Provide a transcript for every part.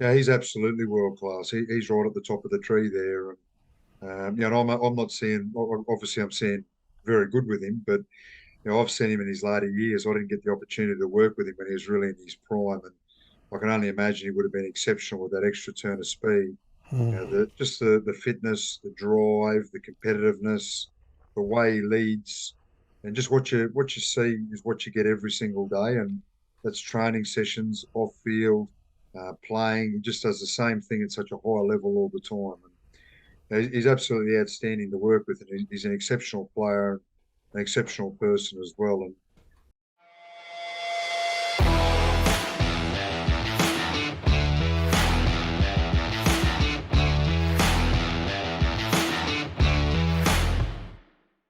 Yeah, he's absolutely world class. He's right at the top of the tree there. And I'm not seeing. Obviously, I'm seeing very good with him, but I've seen him in his later years. I didn't get the opportunity to work with him when he was really in his prime, and I can only imagine he would have been exceptional with that extra turn of speed. The fitness, the drive, the competitiveness, the way he leads, and just what you see is what you get every single day, and that's training sessions off field, playing. He just does the same thing at such a high level all the time, and he's absolutely outstanding to work with, and he's an exceptional player, an exceptional person as well, and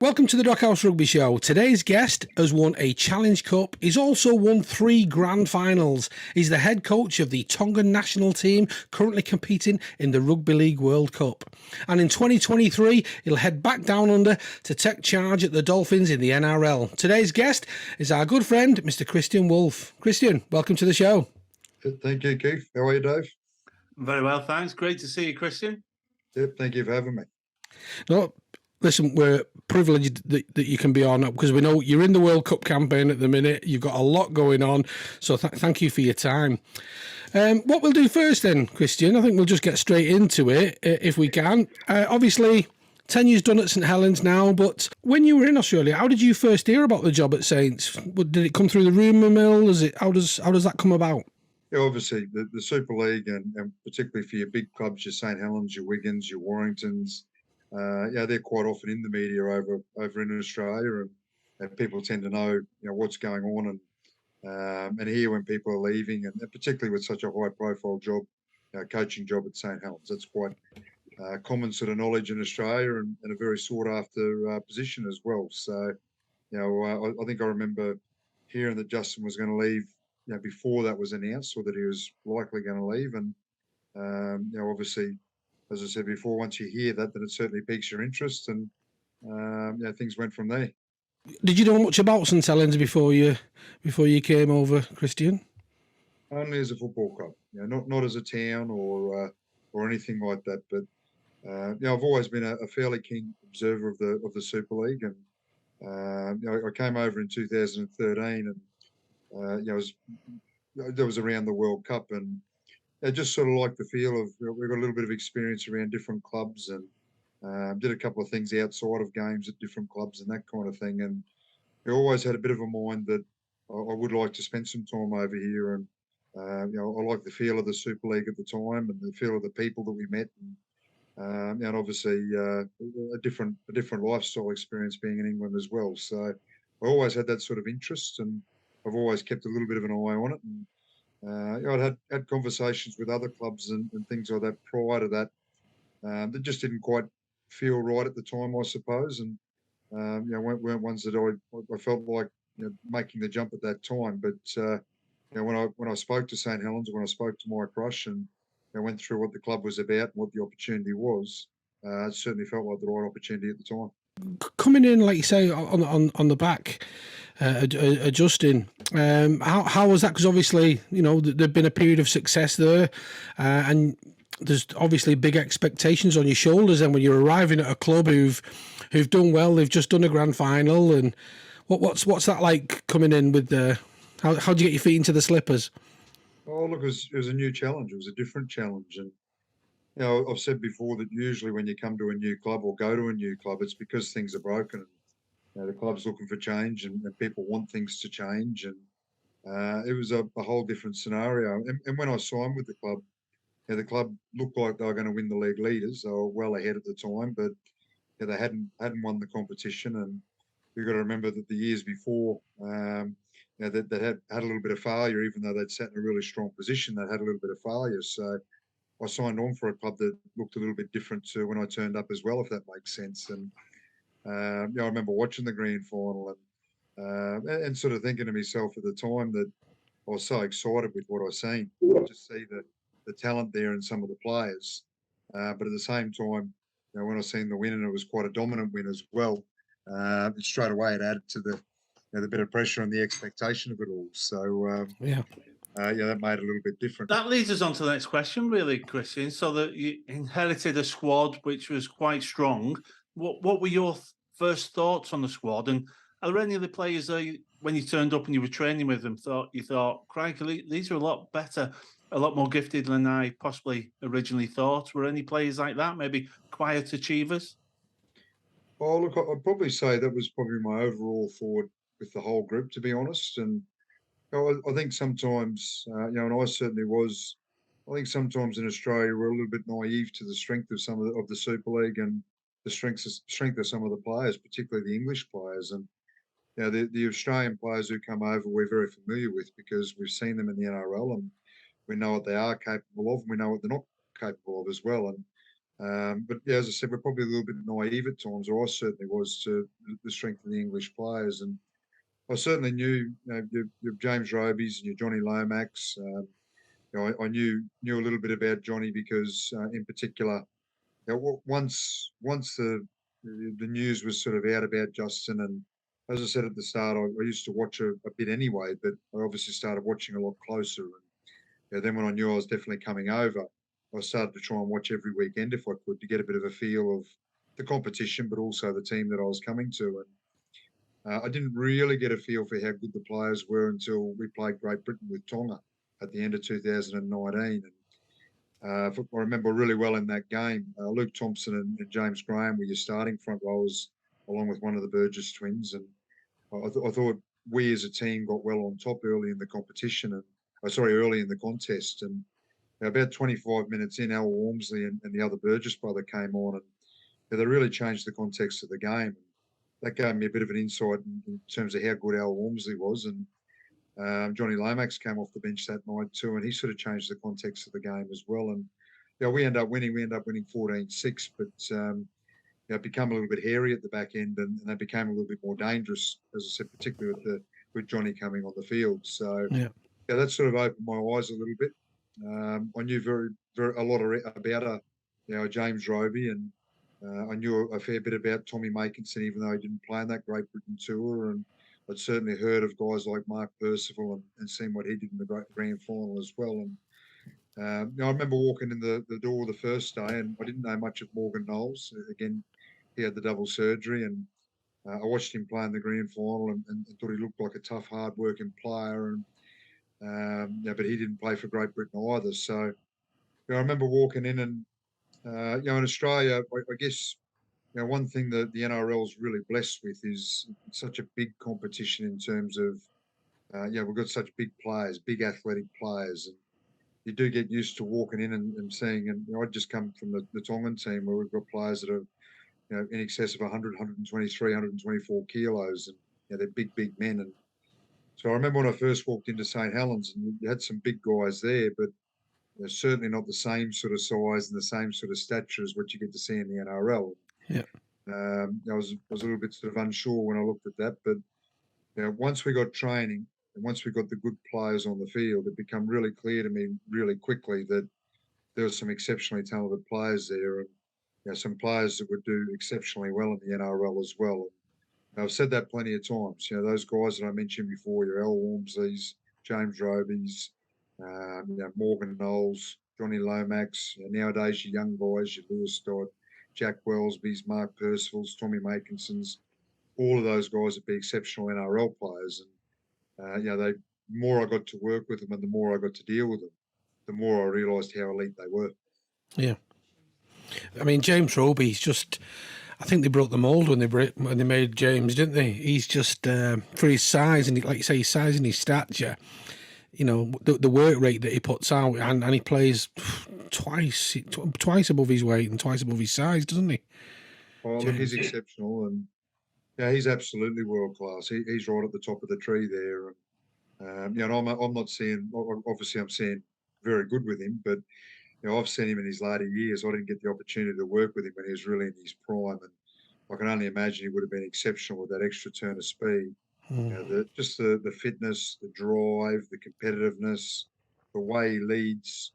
Welcome to the Dockhouse Rugby Show. Today's guest has won a Challenge Cup. He's also won 3 grand finals. He's the head coach of the Tonga national team, currently competing in the Rugby League World Cup. And in 2023, he'll head back down under to take charge at the Dolphins in the NRL. Today's guest is our good friend, Mr. Kristian Woolf. Kristian, welcome to the show. thank you, Keith. How are you, Dave? Very well, thanks. Great to see you, Kristian. Yep, thank you for having me. No, listen, we're privileged that you can be on because we know you're in the World Cup campaign at the minute. You've got a lot going on, so thank you for your time. What we'll do first then, Kristian, I think we'll just get straight into it if we can. Obviously, 10 years done at St Helens now, but when you were in Australia, how did you first hear about the job at Saints? Did it come through the rumour mill? How does that come about? Yeah, obviously the Super League and particularly for your big clubs, your St Helens, your Wiggins, your Warringtons, they're quite often in the media over in Australia, and people tend to know what's going on and hear when people are leaving, and particularly with such a high profile job, coaching job at St Helens, that's quite common sort of knowledge in Australia and a very sought after position as well. So I think I remember hearing that Justin was going to leave, before that was announced, or that he was likely going to leave. And obviously, as I said before, once you hear that, then it certainly piques your interest, and things went from there. Did you know much about St Helens before you came over, Kristian? Only as a football club, not as a town or anything like that. But I've always been a fairly keen observer of the Super League, and I came over in 2013, and that was around the World Cup, and I just sort of like the feel of we've got a little bit of experience around different clubs, and did a couple of things outside of games at different clubs and that kind of thing, and I always had a bit of a mind that I would like to spend some time over here, and I like the feel of the Super League at the time and the feel of the people that we met, and obviously a different lifestyle experience being in England as well. So I always had that sort of interest, and I've always kept a little bit of an eye on it. And I'd had conversations with other clubs and things like that prior to that that just didn't quite feel right at the time, I suppose, and weren't ones that I felt like making the jump at that time. But when I spoke to St Helens, when I spoke to Mike Rush, and went through what the club was about and what the opportunity was, it certainly felt like the right opportunity at the time. Coming in, like you say, on the back, adjusting. How was that? Because obviously, there'd been a period of success there, and there's obviously big expectations on your shoulders. And when you're arriving at a club who've done well, they've just done a grand final, and what's that like coming in with the? How do you get your feet into the slippers? Oh, look, it was a new challenge. It was a different challenge, and I've said before that usually when you come to a new club or go to a new club, it's because things are broken. And, the club's looking for change, and people want things to change. And it was a whole different scenario. And when I signed with the club, the club looked like they were going to win the league leaders. They were well ahead at the time, but they hadn't won the competition. And you've got to remember that the years before, that had a little bit of failure, even though they'd sat in a really strong position, they had a little bit of failure. So I signed on for a club that looked a little bit different to when I turned up as well, if that makes sense. And I remember watching the grand final and sort of thinking to myself at the time that I was so excited with what I seen. Just see the talent there in some of the players, but at the same time, when I seen the win, and it was quite a dominant win as well, straight away it added to the bit of pressure and the expectation of it all. So Yeah. that made it a little bit different. That leads us on to the next question, really, Kristian. So that you inherited a squad which was quite strong. What were your first thoughts on the squad? And are there any of the players that when you turned up and you were training with them, you thought, crikey, these are a lot better, a lot more gifted than I possibly originally thought? Were any players like that, maybe quiet achievers? Oh, look, I'd probably say that was probably my overall thought with the whole group, to be honest. And I think sometimes, and I certainly was. I think sometimes in Australia we're a little bit naive to the strength of some of the Super League and the strength of some of the players, particularly the English players. And the Australian players who come over, we're very familiar with because we've seen them in the NRL and we know what they are capable of, and we know what they're not capable of as well. And but as I said, we're probably a little bit naive at times, or I certainly was, to the strength of the English players. And I certainly knew your James Robies and your Johnny Lomax. I knew a little bit about Johnny because, in particular, once the news was sort of out about Justin, and as I said at the start, I used to watch a bit anyway, but I obviously started watching a lot closer. And then when I knew I was definitely coming over, I started to try and watch every weekend if I could to get a bit of a feel of the competition, but also the team that I was coming to. And I didn't really get a feel for how good the players were until we played Great Britain with Tonga at the end of 2019. And I remember really well in that game, Luke Thompson and James Graham were your starting front rowers, along with one of the Burgess twins. And I thought we as a team got well on top early in the competition, and early in the contest. And about 25 minutes in, Al Walmsley and the other Burgess brother came on, and they really changed the context of the game. That gave me a bit of an insight in terms of how good Al Walmsley was. And Johnny Lomax came off the bench that night too, and he sort of changed the context of the game as well. And we ended up winning. We ended up winning 14-6, but it became a little bit hairy at the back end, and they became a little bit more dangerous, as I said, particularly with Johnny coming on the field. So that sort of opened my eyes a little bit. I knew a lot about James Roby, and I knew a fair bit about Tommy Makinson, even though he didn't play in that Great Britain tour. And I'd certainly heard of guys like Mark Percival and seen what he did in the grand final as well. And I remember walking in the door the first day, and I didn't know much of Morgan Knowles. Again, he had the double surgery, and I watched him play in the grand final and thought he looked like a tough, hard-working player. And but he didn't play for Great Britain either. So I remember walking in, and in Australia, I guess one thing that the NRL is really blessed with is such a big competition in terms of we've got such big players, big athletic players, and you do get used to walking in and seeing. And I'd just come from the Tongan team where we've got players that are in excess of 100, 123, 124 kilos, and they're big men. And so I remember when I first walked into St Helens, and you had some big guys there, but they're certainly not the same sort of size and the same sort of stature as what you get to see in the NRL. Yeah. I was a little bit sort of unsure when I looked at that, but once we got training and once we got the good players on the field, it became really clear to me really quickly that there were some exceptionally talented players there, and some players that would do exceptionally well in the NRL as well. And I've said that plenty of times. Those guys that I mentioned before, your Al Walmsleys, James Robies, Morgan Knowles, Johnny Lomax. Nowadays, your young boys, your Lewis Dodd, Jack Wellesby's, Mark Percival's, Tommy Makinson's, all of those guys would be exceptional NRL players. And the more I got to work with them and the more I got to deal with them, the more I realised how elite they were. Yeah. I mean, James Roby's just, I think they broke the mould when they made James, didn't they? He's just, for his size, and like you say, his size and his stature, the work rate that he puts out, and he plays twice above his weight and twice above his size, doesn't he? Oh, look, he's exceptional, and he's absolutely world class. He's right at the top of the tree there. And I'm not seeing. Obviously, I'm seeing very good with him, but I've seen him in his later years. I didn't get the opportunity to work with him when he was really in his prime, and I can only imagine he would have been exceptional with that extra turn of speed. The fitness, the drive, the competitiveness, the way he leads,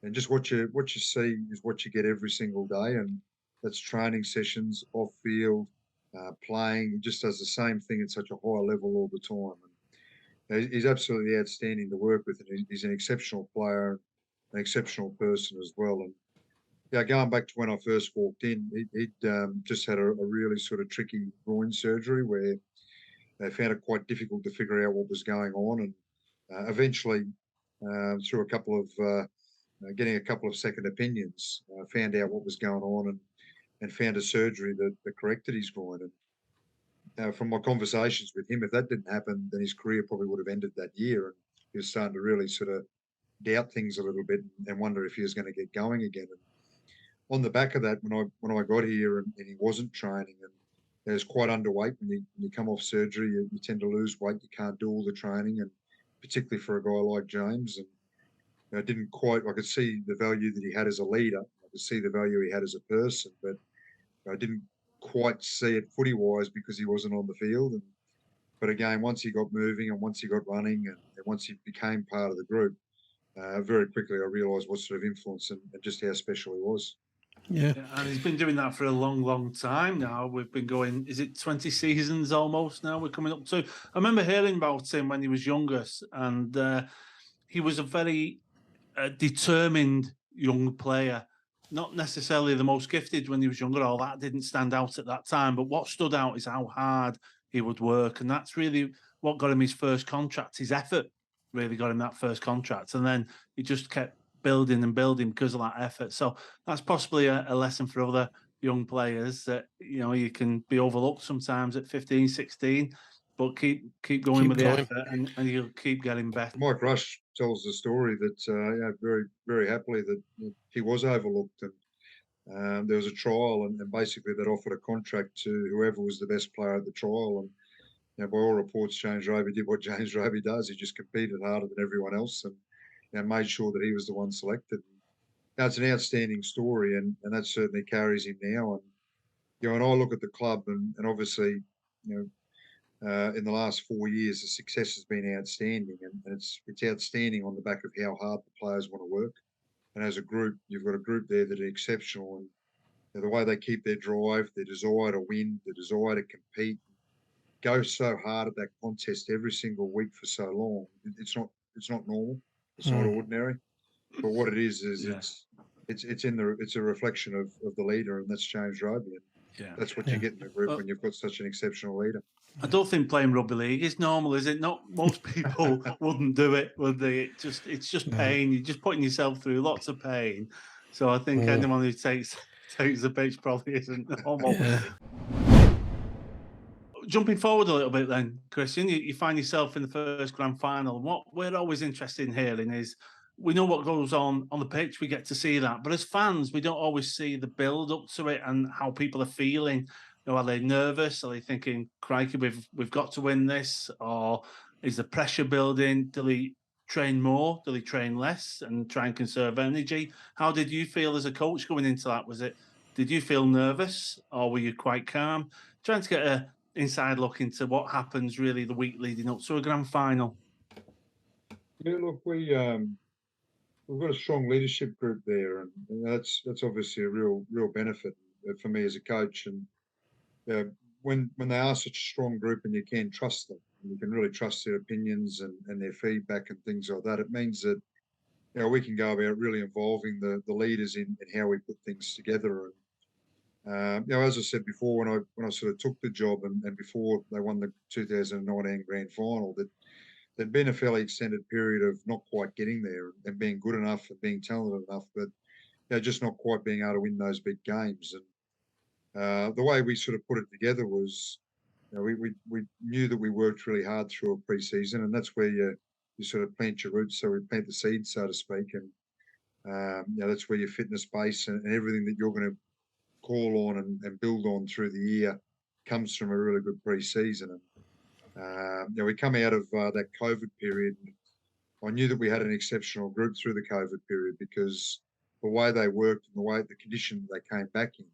and just what you see is what you get every single day, and that's training sessions, off field, playing. He just does the same thing at such a high level all the time. He's absolutely outstanding to work with, and he's an exceptional player, an exceptional person as well. And yeah, going back to when I first walked in, he'd just had a really sort of tricky groin surgery where they found it quite difficult to figure out what was going on, and eventually, through a couple of getting a couple of second opinions, found out what was going on and found a surgery that corrected his groin. And from my conversations with him, if that didn't happen, then his career probably would have ended that year. And he was starting to really sort of doubt things a little bit and wonder if he was going to get going again. And on the back of that, when I got here and he wasn't training, and he was quite underweight. When you come off surgery, you tend to lose weight. You can't do all the training, and particularly for a guy like James. And I didn't quite. I could see the value that he had as a leader. I could see the value he had as a person, but I didn't quite see it footy wise because he wasn't on the field. But again, once he got moving and once he got running and once he became part of the group, very quickly I realised what sort of influence and just how special he was. Yeah. And he's been doing that for a long, long time now. We've been going, is it 20 seasons almost now we're coming up to? I remember hearing about him when he was younger, and he was a very determined young player. Not necessarily the most gifted when he was younger, all that didn't stand out at that time. But what stood out is how hard he would work. And that's really what got him his first contract. His effort really got him that first contract. And then he just kept building and building because of that effort. So that's possibly a lesson for other young players that, you know, you can be overlooked sometimes at 15, 16, but keep going with the effort and you'll keep getting better. Mike Rush tells the story that very, very happily that he was overlooked, and there was a trial, and basically that offered a contract to whoever was the best player at the trial. And by all reports, James Roby did what James Roby does. He just competed harder than everyone else and made sure that he was the one selected. Now, it's an outstanding story, and that certainly carries him now. And and I look at the club, and obviously, in the last 4 years, the success has been outstanding, and it's outstanding on the back of how hard the players want to work. And as a group, you've got a group there that are exceptional, and the way they keep their drive, their desire to win, their desire to compete, go so hard at that contest every single week for so long. It's not normal. It's not ordinary. But what it is it's a reflection of the leader, and that's James Roby. And that's what you get in a group when you've got such an exceptional leader. I don't think playing rugby league is normal, is it? Not most people wouldn't do it, would they? It's just pain. You're just putting yourself through lots of pain. So I think anyone who takes the pitch probably isn't normal. Jumping forward a little bit then, Kristian, you find yourself in the first grand final. What we're always interested in hearing is, we know what goes on the pitch, we get to see that. But as fans, we don't always see the build up to it and how people are feeling. Are they nervous? Are they thinking, crikey, we've got to win this? Or is the pressure building? Do they train more? Do they train less and try and conserve energy? How did you feel as a coach going into that? Did you feel nervous or were you quite calm? Trying to get a inside look into what happens really the week leading up to a grand final. Yeah, look, we've got a strong leadership group there, and that's obviously a real benefit for me as a coach. And when they are such a strong group and you can trust them, and you can really trust their opinions and their feedback and things like that, it means that we can go about really involving the leaders in how we put things together. And as I said before, when I sort of took the job and before they won the 2019 grand final, that there'd been a fairly extended period of not quite getting there and being good enough and being talented enough, but just not quite being able to win those big games. And the way we sort of put it together was, we knew that we worked really hard through a pre-season, and that's where you sort of plant your roots. So we plant the seeds, so to speak, and that's where your fitness base and everything that you're going to call on and build on through the year comes from a really good pre-season. And we come out of that COVID period. I knew that we had an exceptional group through the COVID period because the way they worked and the condition they came back in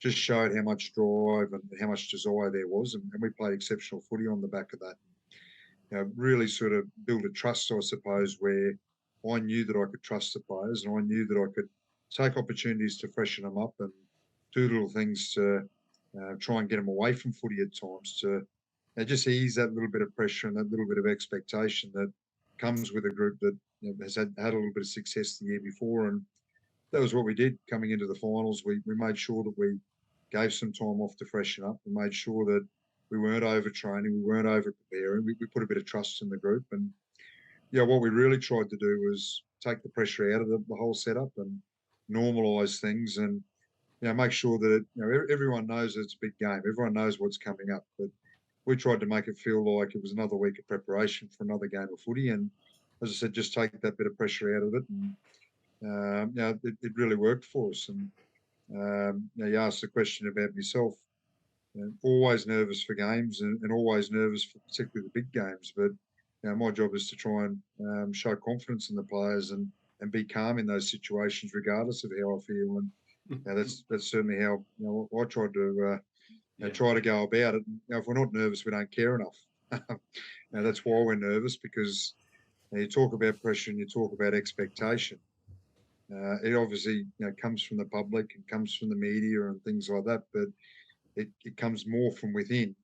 just showed how much drive and how much desire there was. And we played exceptional footy on the back of that. Really sort of build a trust, I suppose, where I knew that I could trust the players and I knew that I could take opportunities to freshen them up and do little things to try and get them away from footy at times to just ease that little bit of pressure and that little bit of expectation that comes with a group that has had a little bit of success the year before. And that was what we did coming into the finals. We made sure that we gave some time off to freshen up. We made sure that we weren't overtraining, we weren't over preparing. We put a bit of trust in the group. And what we really tried to do was take the pressure out of the whole setup and normalise things, and make sure that everyone knows that it's a big game. Everyone knows what's coming up, but we tried to make it feel like it was another week of preparation for another game of footy. And as I said, just take that bit of pressure out of it, and it really worked for us. And you asked the question about myself. Always nervous for games, and always nervous for particularly the big games. But my job is to try and show confidence in the players and be calm in those situations, regardless of how I feel. And that's certainly how I tried to try to go about it. If we're not nervous, we don't care enough. That's why we're nervous, because you talk about pressure and you talk about expectation. It obviously comes from the public and comes from the media and things like that, but it comes more from within,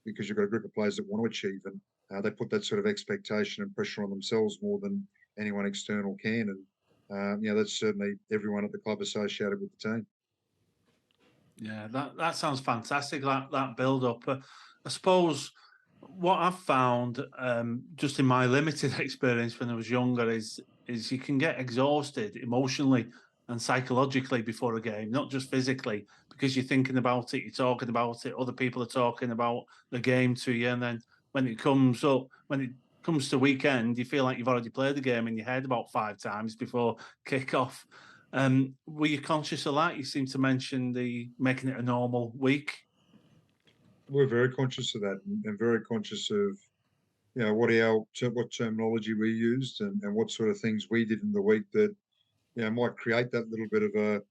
because you've got a group of players that want to achieve, and they put that sort of expectation and pressure on themselves more than anyone external can. And that's certainly everyone at the club associated with the team. Yeah, that sounds fantastic. That build up. I suppose what I've found, just in my limited experience when I was younger, is you can get exhausted emotionally and psychologically before a game, not just physically, because you're thinking about it, you're talking about it, other people are talking about the game to you, and then when it comes to weekend, you feel like you've already played the game in your head about 5 times before kick-off. Were you conscious of that? You seem to mention making it a normal week. We're very conscious of that, and very conscious of what terminology we used and what sort of things we did in the week that might create that little bit of a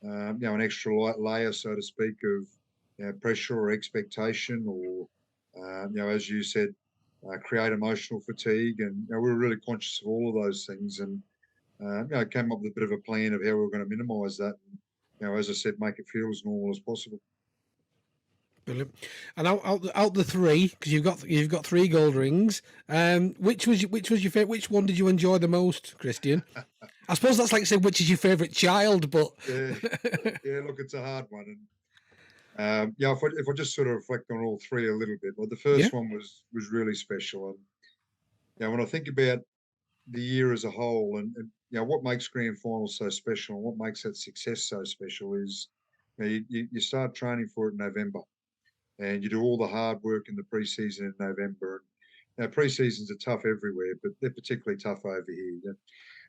an extra light layer, so to speak, of pressure or expectation, or as you said, create emotional fatigue. And we were really conscious of all of those things, and came up with a bit of a plan of how we were going to minimise that. And, as I said, make it feel as normal as possible. Brilliant. And out the 3, because you've got 3 gold rings. Which was your favorite? Which one did you enjoy the most, Kristian? I suppose that's like saying which is your favorite child, but look, it's a hard one. And if I just sort of reflect on all 3 a little bit, well, the first one was really special. And when I think about the year as a whole, and what makes grand finals so special, and what makes that success so special is you start training for it in November. And you do all the hard work in the pre-season in November. Now, pre-seasons are tough everywhere, but they're particularly tough over here.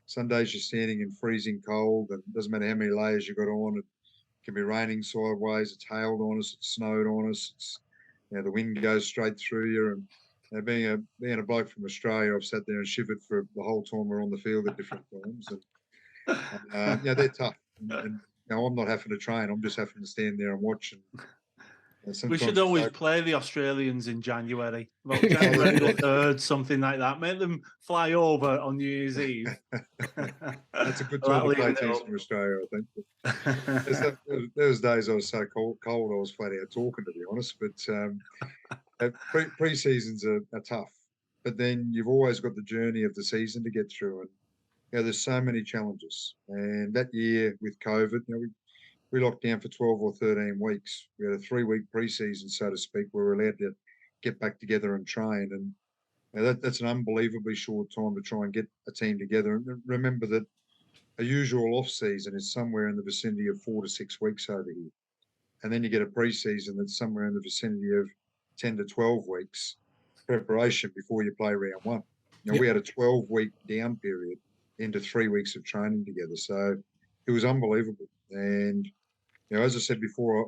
Some days you're standing in freezing cold, and it doesn't matter how many layers you've got on. It can be raining sideways, it's hailed on us, it's snowed on us. It's, the wind goes straight through you. And being a bloke from Australia, I've sat there and shivered for the whole time we're on the field at different times. And they're tough. And I'm not having to train; I'm just having to stand there and watch. We should always play the Australians in January, about January the 3rd, something like that. Make them fly over on New Year's Eve. That's a good time to play teams from Australia, I think. Those days I was so cold I was flat out talking, to be honest. But pre-seasons are tough. But then you've always got the journey of the season to get through. And there's so many challenges. And that year with COVID, we locked down for 12 or 13 weeks. We had a 3-week pre-season, so to speak, where we were allowed to get back together and train. And that's an unbelievably short time to try and get a team together. And remember that a usual off-season is somewhere in the vicinity of 4 to 6 weeks over here. And then you get a pre-season that's somewhere in the vicinity of 10 to 12 weeks preparation before you play round 1. We had a 12-week down period into 3 weeks of training together. So it was unbelievable. And as I said before,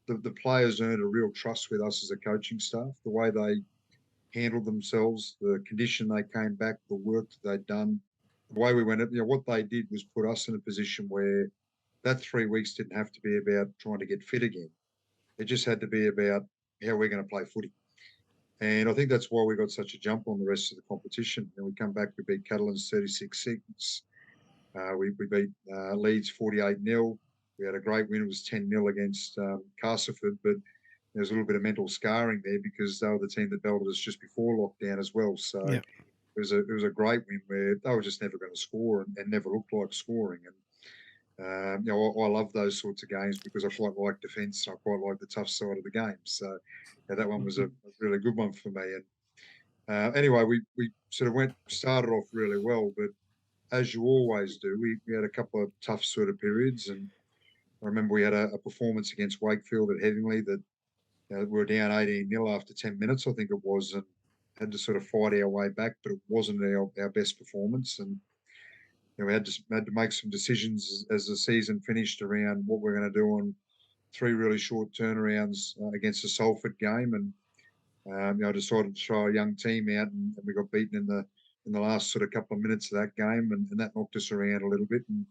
the players earned a real trust with us as a coaching staff, the way they handled themselves, the condition they came back, the work that they'd done, the way we went. What they did was put us in a position where that 3 weeks didn't have to be about trying to get fit again. It just had to be about how we're going to play footy. And I think that's why we got such a jump on the rest of the competition. And we come back, we beat Catalans 36-6. We beat Leeds 48-0. We had a great win. It was 10-0 against Castleford. But there's a little bit of mental scarring there because they were the team that belted us just before lockdown as well. So Yeah. it was a great win where they were just never going to score and never looked like scoring. And I love those sorts of games because I quite like defence and I quite like the tough side of the game. So that one was a really good one for me. And anyway, we sort of started off really well, but as you always do, we had a couple of tough sort of periods. And I remember we had a performance against Wakefield at Headingley that we were down 18-0 after 10 minutes, I think it was, and had to sort of fight our way back, but it wasn't our best performance. And we had to make some decisions as the season finished around what we're going to do on 3 really short turnarounds against the Salford game. And I decided to throw a young team out, and we got beaten in the last sort of couple of minutes of that game, and that knocked us around a little bit. And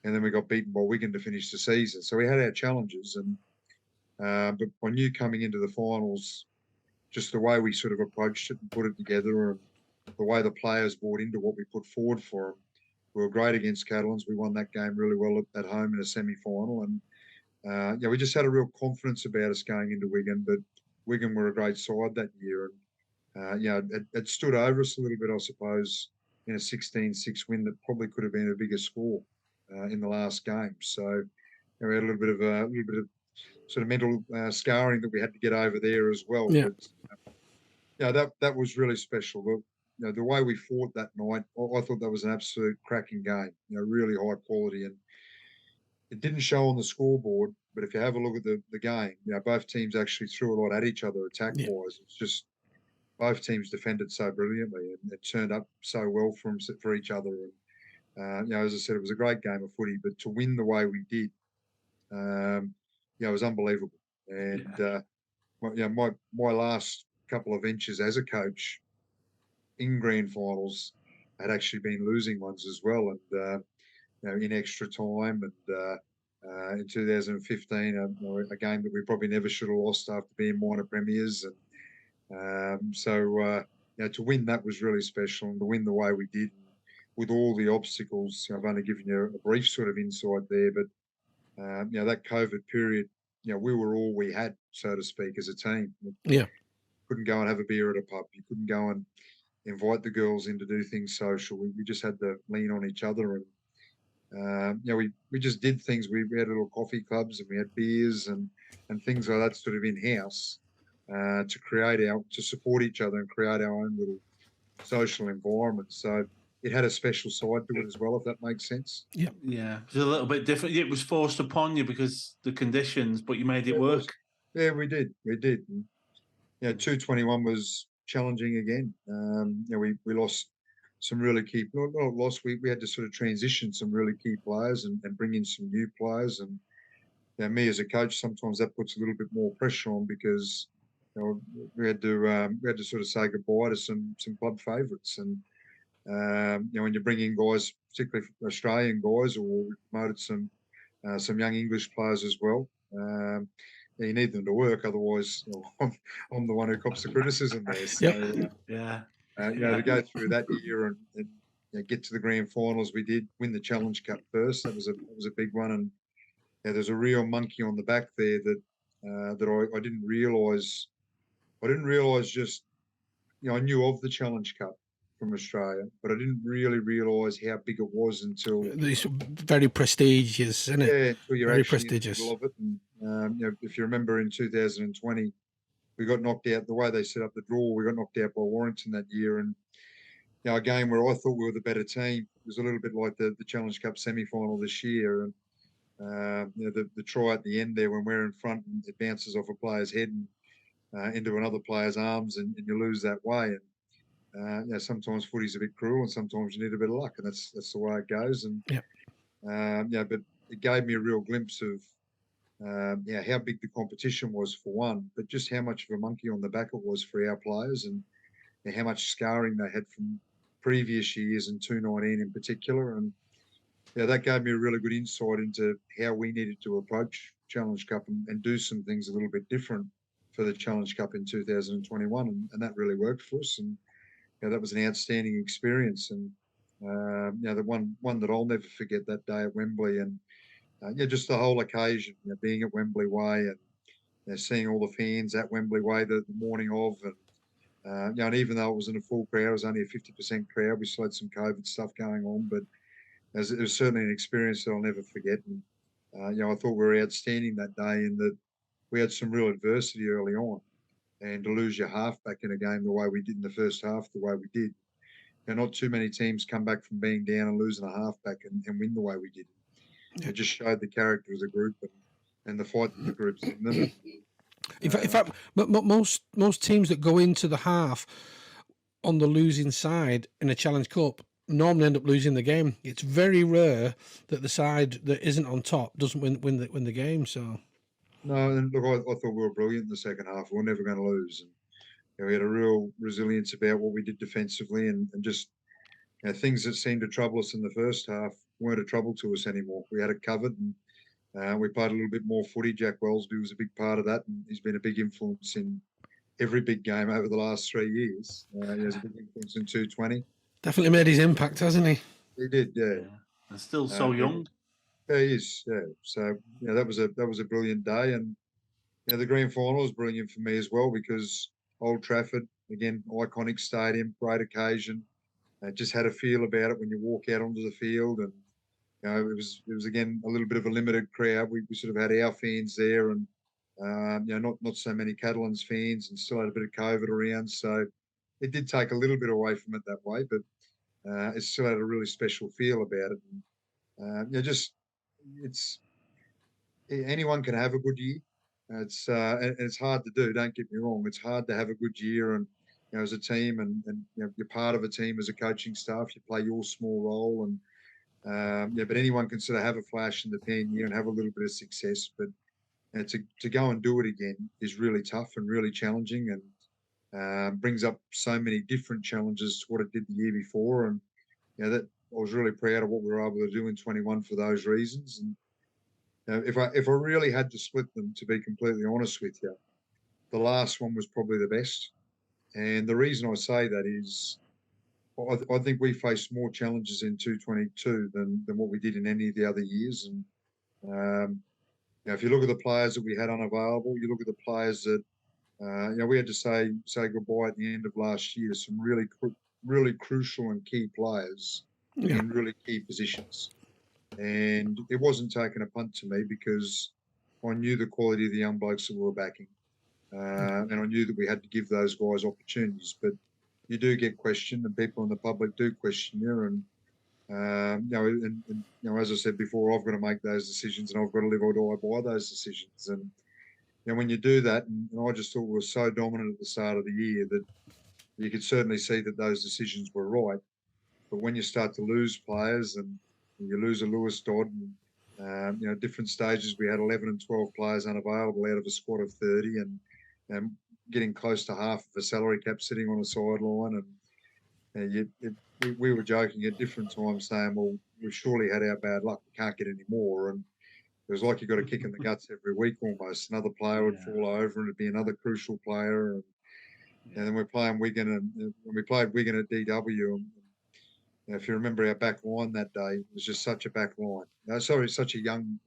then we got beaten by Wigan to finish the season. So we had our challenges, but I knew coming into the finals, just the way we sort of approached it and put it together, and the way the players bought into what we put forward for them. We were great against Catalans. We won that game really well at home in a semi-final, and we just had a real confidence about us going into Wigan. But Wigan were a great side that year, and it stood over us a little bit, I suppose, in a 16-6 win that probably could have been a bigger score in the last game. So we had a little bit of sort of mental scarring that we had to get over there as well. Yeah. But that was really special. The way we fought that night, I thought that was an absolute cracking game. Really high quality, and it didn't show on the scoreboard. But if you have a look at the game, both teams actually threw a lot at each other attack wise. It's just both teams defended so brilliantly, and it turned up so well for each other. And as I said, it was a great game of footy. But to win the way we did, it was unbelievable. And my last couple of ventures as a coach in grand finals had actually been losing ones as well, and in extra time. And in 2015, a game that we probably never should have lost after being minor premiers. And to win that was really special, and to win the way we did with all the obstacles. I've only given you a brief sort of insight there, but that COVID period, we were all we had, so to speak, as a team. Yeah. Couldn't go and have a beer at a pub. You couldn't go and invite the girls in to do things social. We just had to lean on each other, and we just did things. We had little coffee clubs, and we had beers and things like that, sort of in house, to support each other and create our own little social environment. So it had a special side to it as well, if that makes sense. Yeah, it was a little bit different. It was forced upon you because the conditions, but you made it work. Yeah, we did. And, 221 was challenging again. We lost some really key. Not lost. We had to sort of transition some really key players and bring in some new players. And me as a coach, sometimes that puts a little bit more pressure on because we had to sort of say goodbye to some club favourites. And when you bring in guys, particularly Australian guys, or we promoted some young English players as well. You need them to work, otherwise I'm the one who cops the criticism there. So, to go through that year and get to the grand finals, we did win the Challenge Cup first. That was a big one, and there's a real monkey on the back there that I didn't realise. I didn't realise just I knew of the Challenge Cup from Australia, but I didn't really realise how big it was until It's very prestigious, isn't it? Yeah, until you're very actually prestigious. in the middle of it. And if you remember in 2020, we got knocked out. The way they set up the draw, we got knocked out by Warrington that year, and a game where I thought we were the better team. It was a little bit like the Challenge Cup semi-final this year, and the try at the end there when we're in front and it bounces off a player's head and into another player's arms, and you lose that way. And sometimes footy's a bit cruel, and sometimes you need a bit of luck, and that's the way it goes. And but it gave me a real glimpse of how big the competition was for one, but just how much of a monkey on the back it was for our players, and how much scarring they had from previous years and 2019 in particular. And that gave me a really good insight into how we needed to approach Challenge Cup and do some things a little bit different for the Challenge Cup in 2021, and that really worked for us. And that was an outstanding experience, and the one that I'll never forget that day at Wembley, and just the whole occasion, being at Wembley Way, and seeing all the fans at Wembley Way the morning of, and and even though it wasn't a full crowd, it was only a 50% crowd. We still had some COVID stuff going on, but it was certainly an experience that I'll never forget. And I thought we were outstanding that day in that we had some real adversity early on, and to lose your halfback in a game the way we did in the first half, the way we did, not too many teams come back from being down and losing a halfback and win the way we did. It just showed the character of the group and the fight that the group's in them. In fact, most teams that go into the half on the losing side in a Challenge Cup normally end up losing the game. It's very rare that the side that isn't on top doesn't win the game. So no, and look, I thought we were brilliant in the second half. We were never going to lose, and we had a real resilience about what we did defensively, and just things that seemed to trouble us in the first half weren't a trouble to us anymore. We had it covered, and we played a little bit more footy. Jack Wellsby was a big part of that, and he's been a big influence in every big game over the last 3 years. He has a big influence in 220. Definitely made his impact, hasn't he? He did, yeah. And still so young. Yeah, he is, yeah. So that was a brilliant day, and the grand final was brilliant for me as well because Old Trafford, again, iconic stadium, great occasion. Just had a feel about it when you walk out onto the field, and it was again a little bit of a limited crowd. We sort of had our fans there, and not so many Catalans fans, and still had a bit of COVID around, so it did take a little bit away from it that way, but it still had a really special feel about it. And, anyone can have a good year. It's hard to do. Don't get me wrong. It's hard to have a good year, and as a team, and you're part of a team as a coaching staff. You play your small role, and but anyone can sort of have a flash in the pan year and have a little bit of success. But to go and do it again is really tough and really challenging, and brings up so many different challenges to what it did the year before. And that I was really proud of what we were able to do in 21 for those reasons. And if I really had to split them, to be completely honest with you, the last one was probably the best. And the reason I say that is I think we faced more challenges in 222 than what we did in any of the other years. And if you look at the players that we had unavailable, you look at the players that we had to say goodbye at the end of last year to some really crucial and key players in really key positions. And it wasn't taking a punt to me because I knew the quality of the young blokes that we were backing. And I knew that we had to give those guys opportunities. But you do get questioned, and people in the public do question you. And, as I said before, I've got to make those decisions, and I've got to live or die by those decisions. And when you do that, and I just thought we were so dominant at the start of the year that you could certainly see that those decisions were right. But when you start to lose players, and you lose a Lewis Dodd, and different stages, we had 11 and 12 players unavailable out of a squad of 30, and getting close to half of a salary cap sitting on a sideline. And we were joking at different times saying, well, we've surely had our bad luck. We can't get any more. And it was like you got a kick in the guts every week almost. Another player would fall over, and it'd be another crucial player. And then we're playing Wigan, and we played Wigan at DW. And if you remember our back line that day, it was just such a back line. Such a young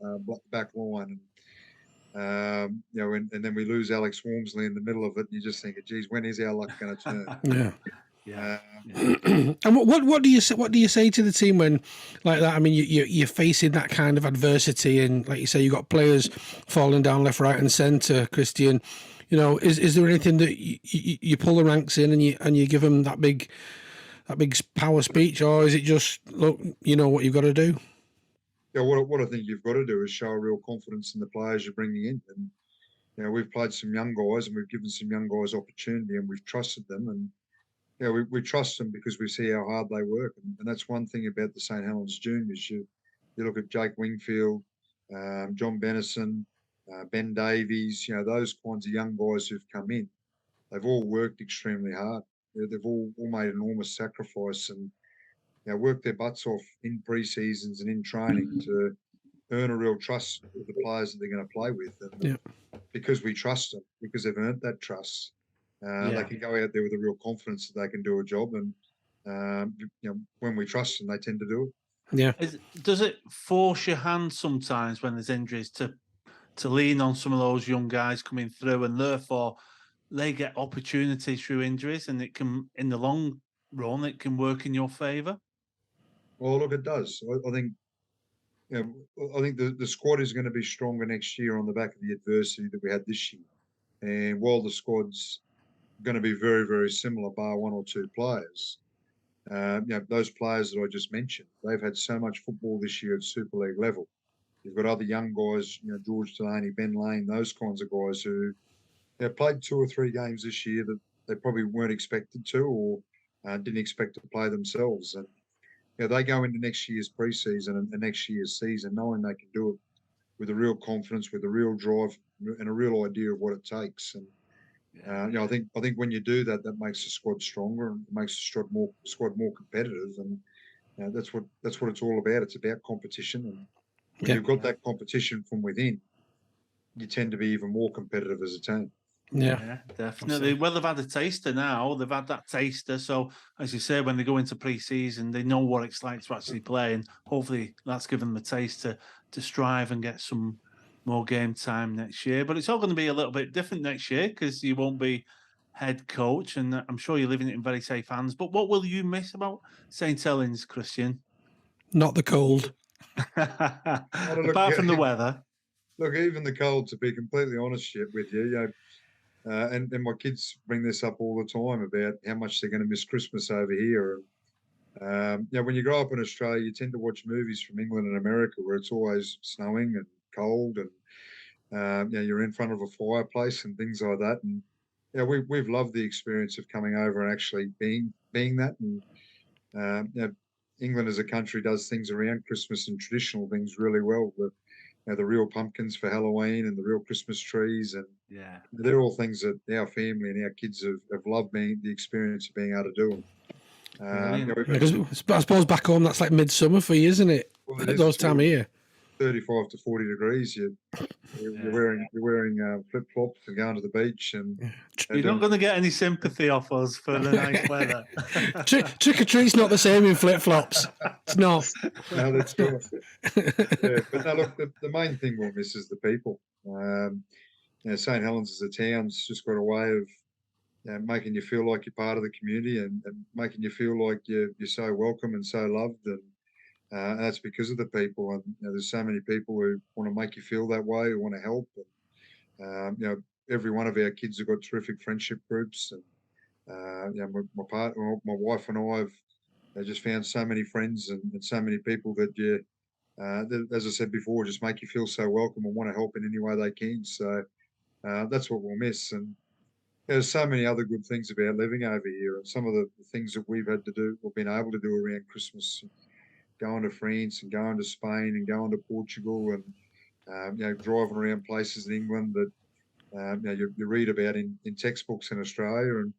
back line. And then we lose Alex Walmsley in the middle of it, and you just think, geez, when is our luck going to turn? And what do you say to the team when like that? I mean, you're facing that kind of adversity, and like you say, you got players falling down left, right, and centre. Kristian, is there anything that you pull the ranks in and you give them that big power speech, or is it just look, you know what you've got to do? Yeah, what I think you've got to do is show real confidence in the players you're bringing in. And we've played some young guys, and we've given some young guys opportunity, and we've trusted them. And we trust them because we see how hard they work. And that's one thing about the St Helens Juniors. You look at Jake Wingfield, John Bennison, Ben Davies, those kinds of young guys who've come in. They've all worked extremely hard. They've all made enormous sacrifice and worked their butts off in pre-seasons and in training to earn a real trust with the players that they're going to play with. And because we trust them, because they've earned that trust, they can go out there with a real confidence that they can do a job. And when we trust them, they tend to do it. Yeah. Does it force your hand sometimes when there's injuries to to lean on some of those young guys coming through, and therefore they get opportunities through injuries, and it can, in the long run, it can work in your favour. Well, look, it does. I think, I think the squad is going to be stronger next year on the back of the adversity that we had this year. And while the squad's going to be very, very similar, bar one or two players, those players that I just mentioned, they've had so much football this year at Super League level. You've got other young guys, George Delaney, Ben Lane, those kinds of guys who played 2 or 3 games this year that they probably weren't expected to, or didn't expect to play themselves. And they go into next year's preseason and next year's season knowing they can do it with a real confidence, with a real drive, and a real idea of what it takes. And I think when you do that, that makes the squad stronger and makes the squad more competitive. And that's what it's all about. It's about competition. And when you've got that competition from within, you tend to be even more competitive as a team. Yeah, definitely. Well, they've had a taster now. They've had that taster. So, as you say, when they go into pre-season, they know what it's like to actually play. And hopefully that's given them a taste to strive and get some more game time next year. But it's all going to be a little bit different next year because you won't be head coach. And I'm sure you're leaving it in very safe hands. But what will you miss about St. Helens, Kristian? Not the cold. Apart from the weather. Look, even the cold, to be completely honest with you, and my kids bring this up all the time about how much they're going to miss Christmas over here. When you grow up in Australia, you tend to watch movies from England and America where it's always snowing and cold, and you're in front of a fireplace and things like that. And we've loved the experience of coming over and actually being that. And England as a country does things around Christmas and traditional things really well. The real pumpkins for Halloween and the real Christmas trees, and they're all things that our family and our kids have loved the experience of being able to do them. Because I suppose back home that's like midsummer for you, isn't it? Well, At those time of year, 35 to 40 degrees. You're wearing flip flops and going to the beach, and you're not going to get any sympathy off us for the nice weather. Trick or treat's not the same in flip flops. It's not. No, that's true. But no, look, the main thing we'll miss is the people. St. Helens as a town's just got a way of making you feel like you're part of the community and making you feel like you're so welcome and so loved, and that's because of the people. And there's so many people who want to make you feel that way, who want to help. And every one of our kids have got terrific friendship groups, and my wife and I have just found so many friends and so many people that as I said before, just make you feel so welcome and want to help in any way they can. So that's what we'll miss. And there's so many other good things about living over here, and some of the things that we've had to do, we've been able to do around Christmas, going to France and going to Spain and going to Portugal, and driving around places in England that you read about in textbooks in Australia, and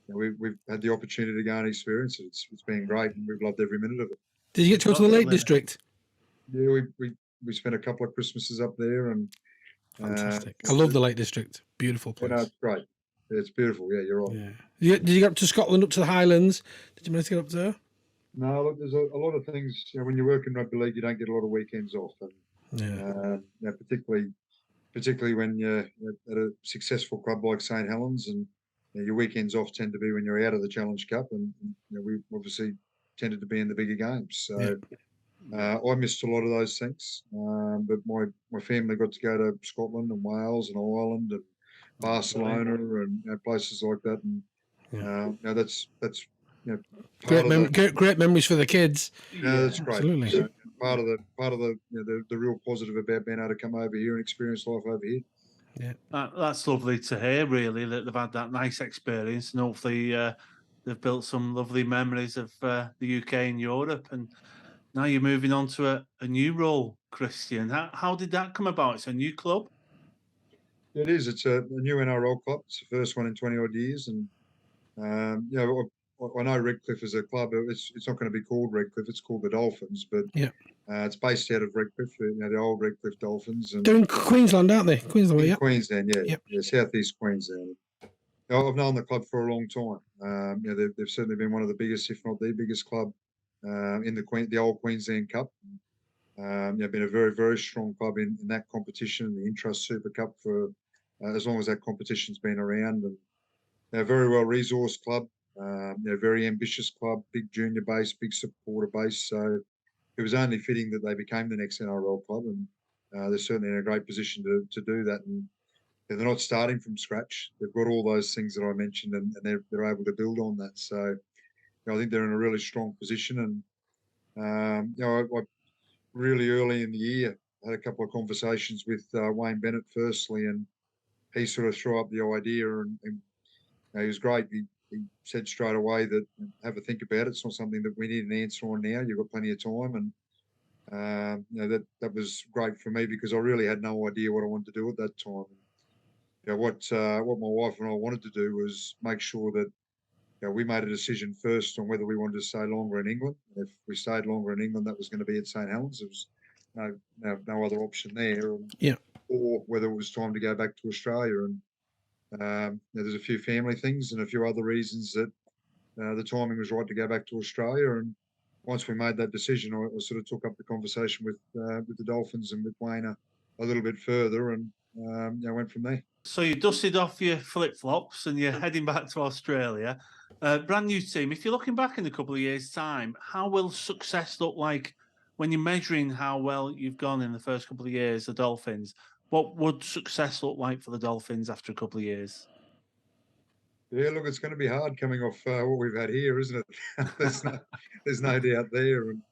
we've had the opportunity to go and experience it. It's been great, and we've loved every minute of it. Did you get to go to the Lake District? Yeah, we spent a couple of Christmases up there, and fantastic. I love the Lake District. Beautiful place. It's great. It's beautiful. Yeah, you're right. Yeah. Did you get up to Scotland, up to the Highlands? Did you manage to get up there? No, look, there's a lot of things. When you work in rugby league, you don't get a lot of weekends off, and particularly when you're at a successful club like St. Helens, and your weekends off tend to be when you're out of the Challenge Cup, and we obviously tended to be in the bigger games. So I missed a lot of those things, but my family got to go to Scotland and Wales and Ireland and Barcelona and places like that, and that's great memories for the kids. Yeah, that's great. Absolutely. Part of the real positive about being able to come over here and experience life over here. Yeah, that's lovely to hear. Really, that they've had that nice experience, and hopefully they've built some lovely memories of the UK and Europe. And now you're moving on to a new role, Kristian. How did that come about? It's a new club. It is. It's a new NRL club. It's the first one in 20 odd years, and I know Redcliffe is a club. It's not going to be called Redcliffe. It's called the Dolphins, but it's based out of Redcliffe. The old Redcliffe Dolphins. And they're in Queensland, aren't they? Queensland, Queensland, yeah, southeast Queensland. I've known the club for a long time. They've certainly been one of the biggest, if not the biggest club in the old Queensland Cup. Been a very, very strong club in that competition, the Intrust Super Cup, for as long as that competition's been around. And they're a very well-resourced club, very ambitious club, big junior base, big supporter base. So it was only fitting that they became the next NRL club, and they're certainly in a great position to do that. And they're not starting from scratch. They've got all those things that I mentioned, and they're able to build on that. So I think they're in a really strong position. And I really early in the year had a couple of conversations with Wayne Bennett firstly, and he sort of threw up the idea, and he was great. He said straight away that have a think about it. It's not something that we need an answer on now. You've got plenty of time, and that was great for me because I really had no idea what I wanted to do at that time. What my wife and I wanted to do was make sure that we made a decision first on whether we wanted to stay longer in England. If we stayed longer in England, that was going to be at St Helens. There was no other option there. Or whether it was time to go back to Australia. And there's a few family things and a few other reasons that the timing was right to go back to Australia. And once we made that decision, I sort of took up the conversation with the Dolphins and with Wayne a little bit further, and went from there. So you dusted off your flip-flops and you're heading back to Australia. Brand new team. If you're looking back in a couple of years' time, how will success look like when you're measuring how well you've gone in the first couple of years, the Dolphins? What would success look like for the Dolphins after a couple of years? Yeah, look, it's going to be hard coming off what we've had here, isn't it? there's no doubt there. And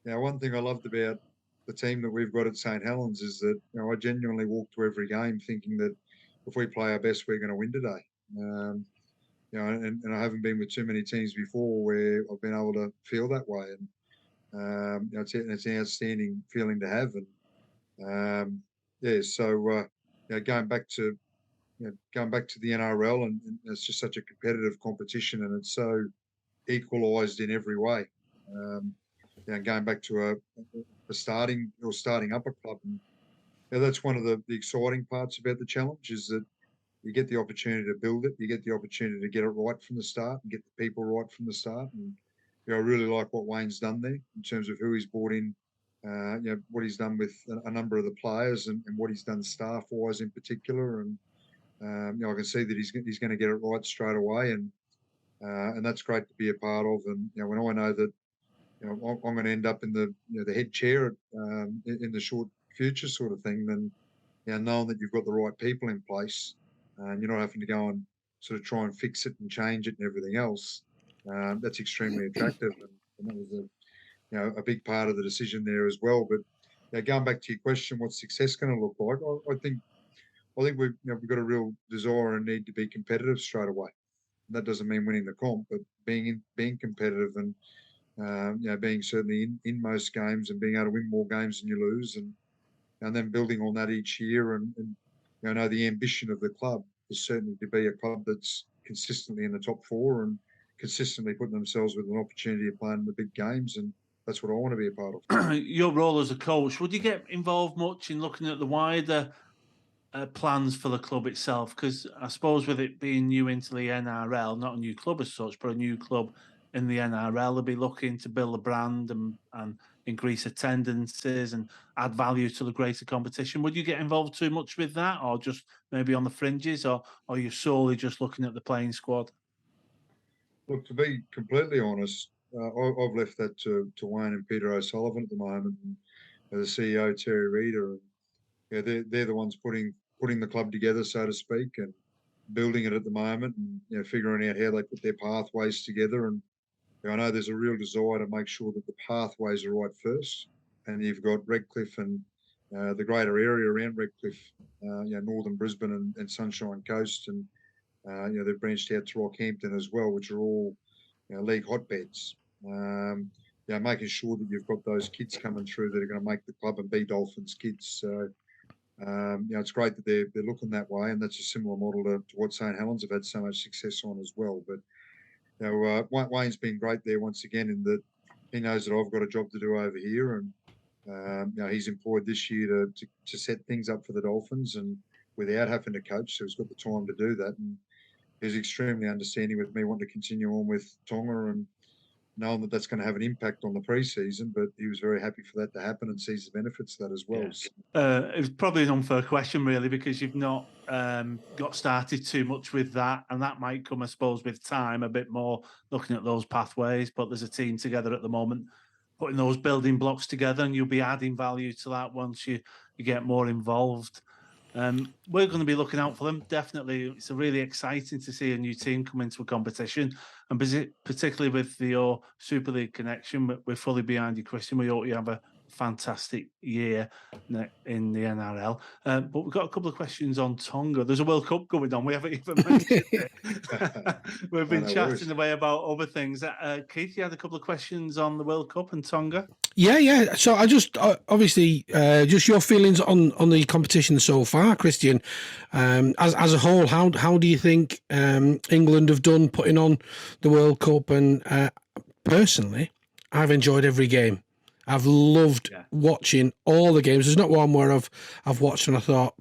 one thing I loved about the team that we've got at St Helens is that I genuinely walk to every game thinking that if we play our best, we're going to win today. And I haven't been with too many teams before where I've been able to feel that way. And it's an outstanding feeling to have. And going back to the NRL, and it's just such a competitive competition, and it's so equalised in every way. Going back to starting up a club, and that's one of the exciting parts about the challenge is that you get the opportunity to build it, you get the opportunity to get it right from the start, and get the people right from the start. And I really like what Wayne's done there in terms of who he's brought in, what he's done with a number of the players, and what he's done staff-wise in particular. And I can see that he's going to get it right straight away, and that's great to be a part of. And when I know that I'm going to end up in the head chair in the short future sort of thing, then knowing that you've got the right people in place, and you're not having to go and sort of try and fix it and change it and everything else, that's extremely attractive. And that was a big part of the decision there as well. But going back to your question, what's success going to look like? I think we've got a real desire and need to be competitive straight away. And that doesn't mean winning the comp, but being competitive and being certainly in most games and being able to win more games than you lose, and then building on that each year. And I know the ambition of the club is certainly to be a club that's consistently in the top four and consistently putting themselves with an opportunity of playing the big games. And that's what I want to be a part of. Your role as a coach, would you get involved much in looking at the wider plans for the club itself? Because I suppose with it being new into the NRL, not a new club as such, but a new club in the NRL, they'll be looking to build a brand and increase attendances and add value to the greater competition. Would you get involved too much with that, or just maybe on the fringes, or are you solely just looking at the playing squad? Look, to be completely honest, I've left that to Wayne and Peter O'Sullivan at the moment, and the CEO Terry Reader. They're the ones putting the club together, so to speak, and building it at the moment, and figuring out how they put their pathways together. And I know there's a real desire to make sure that the pathways are right first. And you've got Redcliffe and the greater area around Redcliffe, northern Brisbane and Sunshine Coast, and they've branched out to Rockhampton as well, which are all league hotbeds. Making sure that you've got those kids coming through that are going to make the club and be Dolphins kids. So it's great that they're looking that way, and that's a similar model to what St Helens have had so much success on as well. But Wayne's been great there once again in that he knows that I've got a job to do over here, and he's employed this year to set things up for the Dolphins, and without having to coach, so he's got the time to do that. And he's extremely understanding with me wanting to continue on with Tonga, and knowing that that's going to have an impact on the pre-season, but he was very happy for that to happen and sees the benefits of that as well. Yeah. So, It was probably an unfair question, really, because you've not got started too much with that, and that might come, I suppose, with time, a bit more looking at those pathways. But there's a team together at the moment, putting those building blocks together, and you'll be adding value to that once you get more involved. We're going to be looking out for them. Definitely, it's really exciting to see a new team come into a competition, and particularly with your Super League connection. We're fully behind you, Kristian. We hope you have a fantastic year in the NRL. But we've got a couple of questions on Tonga. There's a World Cup going on. We haven't even mentioned it. We've been chatting away about other things. Keith, you had a couple of questions on the World Cup and Tonga? Yeah. So I just obviously just your feelings on the competition so far, Kristian. As a whole, how do you think England have done putting on the World Cup? And personally, I've enjoyed every game. I've loved watching all the games. There's not one where I've watched and I thought,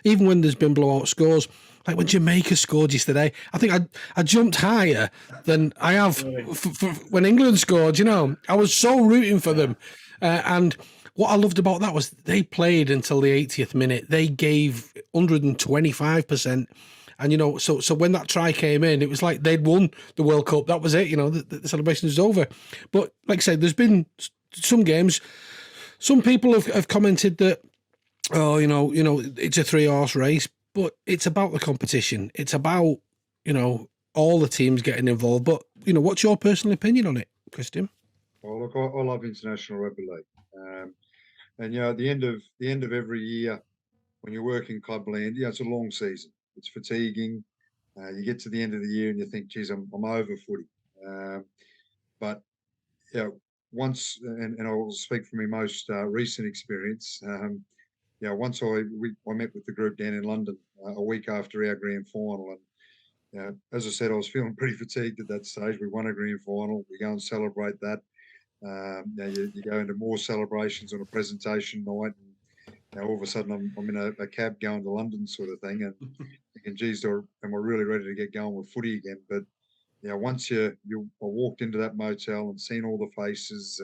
even when there's been blowout scores, like when Jamaica scored yesterday, I think I jumped higher than I have when England scored. You know, I was so rooting for them. And what I loved about that was they played until the 80th minute. They gave 125%. And, you know, so when that try came in, it was like they'd won the World Cup. That was it. You know, the celebration is over. But like I said, there's been some games, some people have commented that, oh, you know, it's a 3-horse race, but it's about the competition. It's about, you know, all the teams getting involved. But, you know, what's your personal opinion on it, Kristian? well, look, I love international rugby league, and you know, at the end of every year, when you work in clubland, it's a long season. It's fatiguing. You get to the end of the year and you think, geez, I'm over footy. But once, and I'll speak from my most recent experience. Once I met with the group down in London a week after our grand final, and as I said, I was feeling pretty fatigued at that stage. We won a grand final. We go and celebrate that. You go into more celebrations on a presentation night, and all of a sudden I'm in a cab going to London, sort of thing, and thinking, geez, am I really ready to get going with footy again? But once I walked into that motel and seen all the faces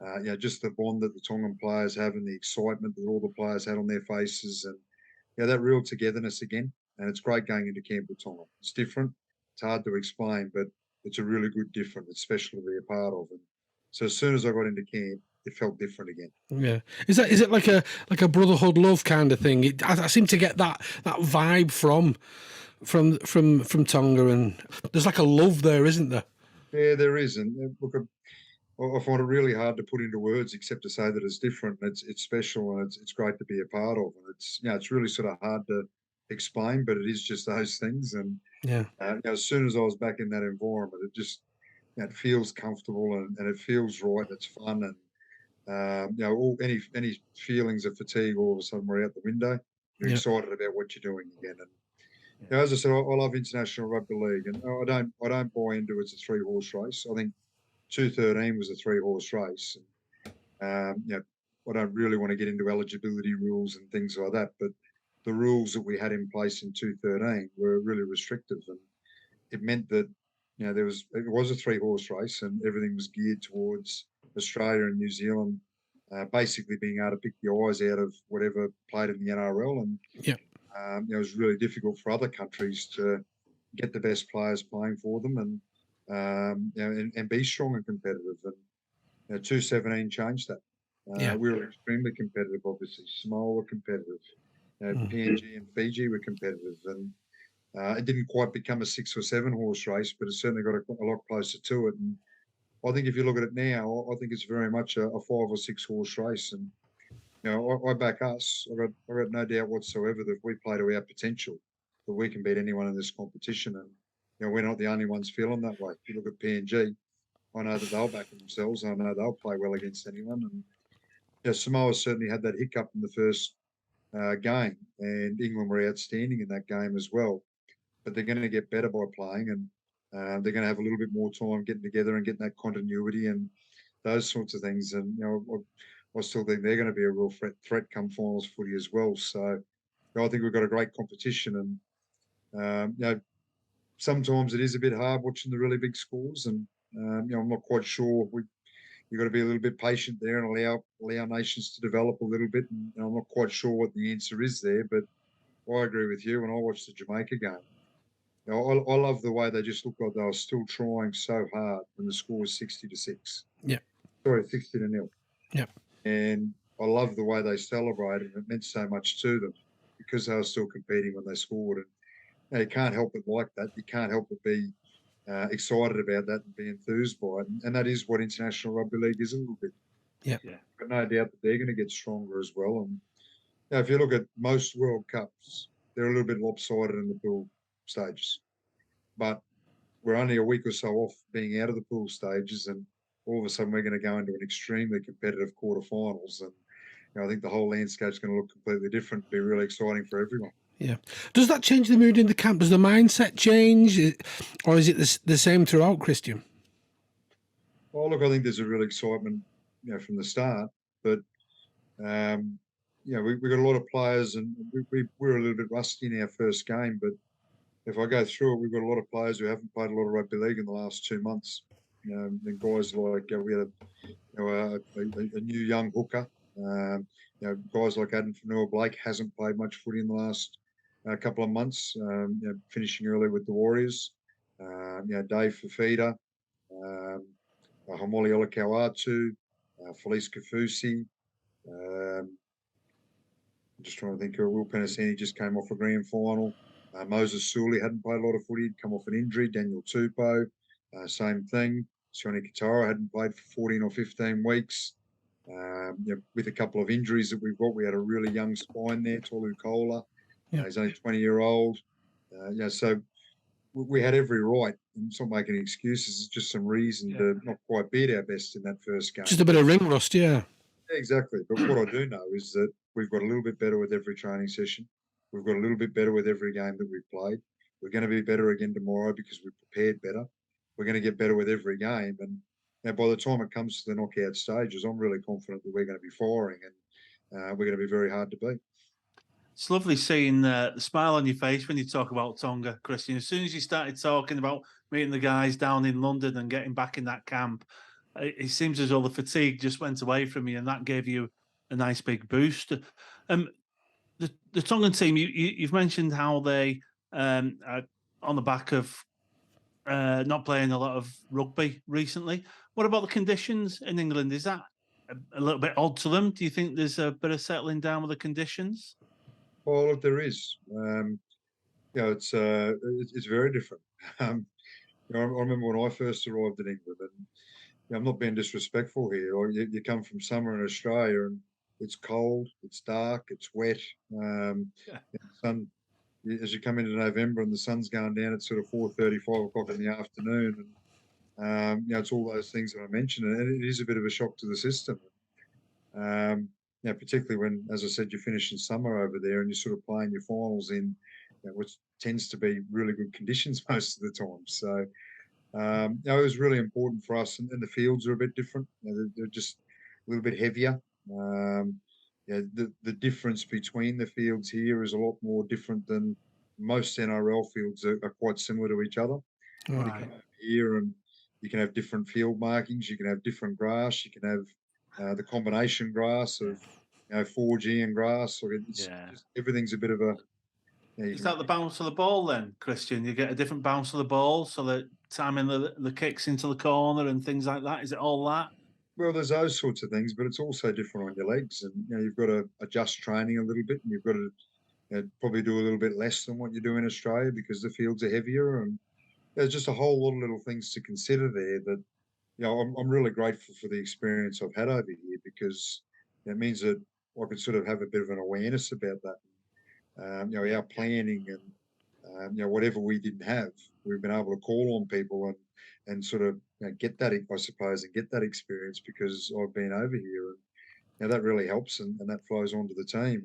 and just the bond that the Tongan players have and the excitement that all the players had on their faces, and that real togetherness again. And it's great going into camp with Tonga. It's different. It's hard to explain, but it's a really good different. It's special to be a part of. And so as soon as I got into camp, it felt different again. Yeah, is it like a brotherhood love kind of thing? I seem to get that vibe from Tonga, and there's like a love there, isn't there? Yeah, there is. And look, I find it really hard to put into words, except to say that it's different. And it's special, and it's great to be a part of. And it's really sort of hard to explain, but it is just those things. And as soon as I was back in that environment, it just it feels comfortable and it feels right. It's fun, and any feelings of fatigue all of a sudden we're out the window. You're excited about what you're doing again. And as I said, I love international rugby league, and I don't buy into it's a 3-horse race. I think 2013 was a 3-horse race. And, I don't really want to get into eligibility rules and things like that, but the rules that we had in place in 2013 were really restrictive, and it meant that it was a 3-horse race, and everything was geared towards Australia and New Zealand, basically being able to pick the eyes out of whatever played in the NRL, and it was really difficult for other countries to get the best players playing for them, and be strong and competitive. And 2017 changed that. We were extremely competitive, obviously. Samoa were competitive. PNG and Fiji were competitive. And it didn't quite become a 6 or 7-horse race, but it certainly got a lot closer to it. And I think if you look at it now, I think it's very much a 5 or 6-horse race. And I back us. I've got no doubt whatsoever that if we play to our potential, that we can beat anyone in this competition. And we're not the only ones feeling that way. If you look at PNG, I know that they'll back themselves. I know they'll play well against anyone. And Samoa certainly had that hiccup in the first game, and England were outstanding in that game as well. But they're going to get better by playing, and they're going to have a little bit more time getting together and getting that continuity and those sorts of things. And I still think they're going to be a real threat come finals footy as well. So I think we've got a great competition, and sometimes it is a bit hard watching the really big scores, and I'm not quite sure. You've got to be a little bit patient there and allow nations to develop a little bit. And I'm not quite sure what the answer is there, but I agree with you. When I watched the Jamaica game, I love the way they just looked like they were still trying so hard when the score was 60-6. Yeah. Sorry, 60-0. Yeah. And I love the way they celebrated. It meant so much to them because they were still competing when they scored. And you can't help but like that. You can't help but be excited about that and be enthused by it. And that is what International Rugby League is a little bit. Yeah. But no doubt that they're going to get stronger as well. And if you look at most World Cups, they're a little bit lopsided in the pool stages. But we're only a week or so off being out of the pool stages, and all of a sudden we're going to go into an extremely competitive quarterfinals. And I think the whole landscape's going to look completely different. Be really exciting for everyone. Yeah. Does that change the mood in the camp? Does the mindset change, or is it the same throughout, Kristian? Oh, look, I think there's a real excitement, from the start. But we've got a lot of players, and we were a little bit rusty in our first game. But if I go through it, we've got a lot of players who haven't played a lot of rugby league in the last 2 months. And guys like we had a new young hooker. Guys like Adam Fanua-Blake hasn't played much footy in the last couple of months. Finishing early with the Warriors. Dave Fafita, Hamoli Olakauatu, Felice Kafusi. I'm just trying to think. Will Penasini just came off a grand final. Moses Sully hadn't played a lot of footy. He'd come off an injury. Daniel Tupou, same thing. Sione Katara hadn't played for 14 or 15 weeks. With a couple of injuries that we've got, we had a really young spine there, Tolu Kola. He's only 20-year-old. So we had every right. And it's not making excuses. It's just some reason to not quite beat our best in that first game. Just a bit of ring rust, yeah. Exactly. But what I do know is that we've got a little bit better with every training session. We've got a little bit better with every game that we've played. We're going to be better again tomorrow because we've prepared better. We're going to get better with every game. And by the time it comes to the knockout stages, I'm really confident that we're going to be firing, and we're going to be very hard to beat. It's lovely seeing the smile on your face when you talk about Tonga, Kristian. As soon as you started talking about meeting the guys down in London and getting back in that camp, it seems as though the fatigue just went away from you, and that gave you a nice big boost. The Tongan team, you've mentioned how they are on the back of not playing a lot of rugby recently. What about the conditions in England? Is that a little bit odd to them? Do you think there's a bit of settling down with the conditions? Well, look, there is. It's very different. I remember when I first arrived in England, and I'm not being disrespectful here. Or you come from summer in Australia, and it's cold, it's dark, it's wet. Sun, as you come into November and the sun's going down, it's sort of 4:30, 5 o'clock in the afternoon, and it's all those things that I mentioned, and it is a bit of a shock to the system. Particularly when, as I said, you're finishing summer over there and you're sort of playing your finals in which tends to be really good conditions most of the time. So it was really important for us, and the fields are a bit different. They're just a little bit heavier. The difference between the fields here is a lot more different than most NRL fields are quite similar to each other. Right. You come here and you can have different field markings. You can have different grass. You can have the combination grass of 4G and grass. So just, everything's a bit of a. Is that the bounce of the ball then, Kristian? You get a different bounce of the ball, so that timing the kicks into the corner and things like that. Is it all that? Well, there's those sorts of things, but it's also different on your legs, and you've got to adjust training a little bit, and you've got to probably do a little bit less than what you do in Australia because the fields are heavier, and there's just a whole lot of little things to consider there. That I'm really grateful for the experience I've had over here because it means that I could sort of have a bit of an awareness about that. Our planning and whatever we didn't have, we've been able to call on people and sort of get that, I suppose, and get that experience because I've been over here, and that really helps, and that flows onto the team.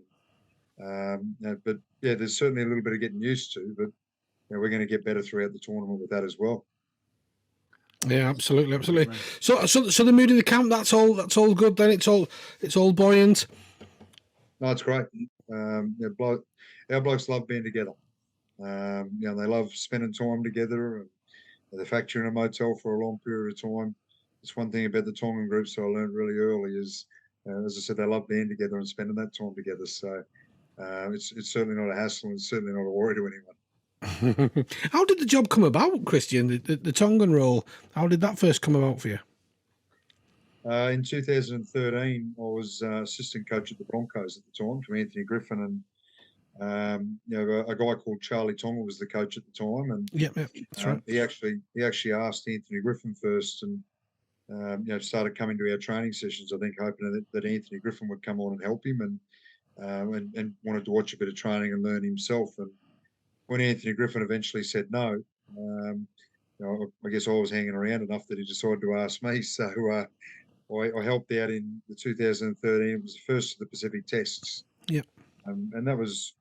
But there's certainly a little bit of getting used to, but we're going to get better throughout the tournament with that as well. Yeah, absolutely. So the mood of the camp, that's all good. Then it's all buoyant. No, it's great. Our blokes love being together. They love spending time together, the factory in a motel for a long period of time. It's one thing about the Tongan group, so I learned really early is, as I said, they love being together and spending that time together. So it's certainly not a hassle and certainly not a worry to anyone. How did the job come about, Kristian? The Tongan role, how did that first come about for you? In 2013, I was assistant coach at the Broncos at the time, to Anthony Griffin, and a guy called Charlie Tonga was the coach at the time, and that's right. He actually asked Anthony Griffin first, and started coming to our training sessions. I think hoping that Anthony Griffin would come on and help him, and wanted to watch a bit of training and learn himself. And when Anthony Griffin eventually said no, I guess I was hanging around enough that he decided to ask me. So I helped out in the 2013. It was the first of the Pacific Tests. Yep. And it was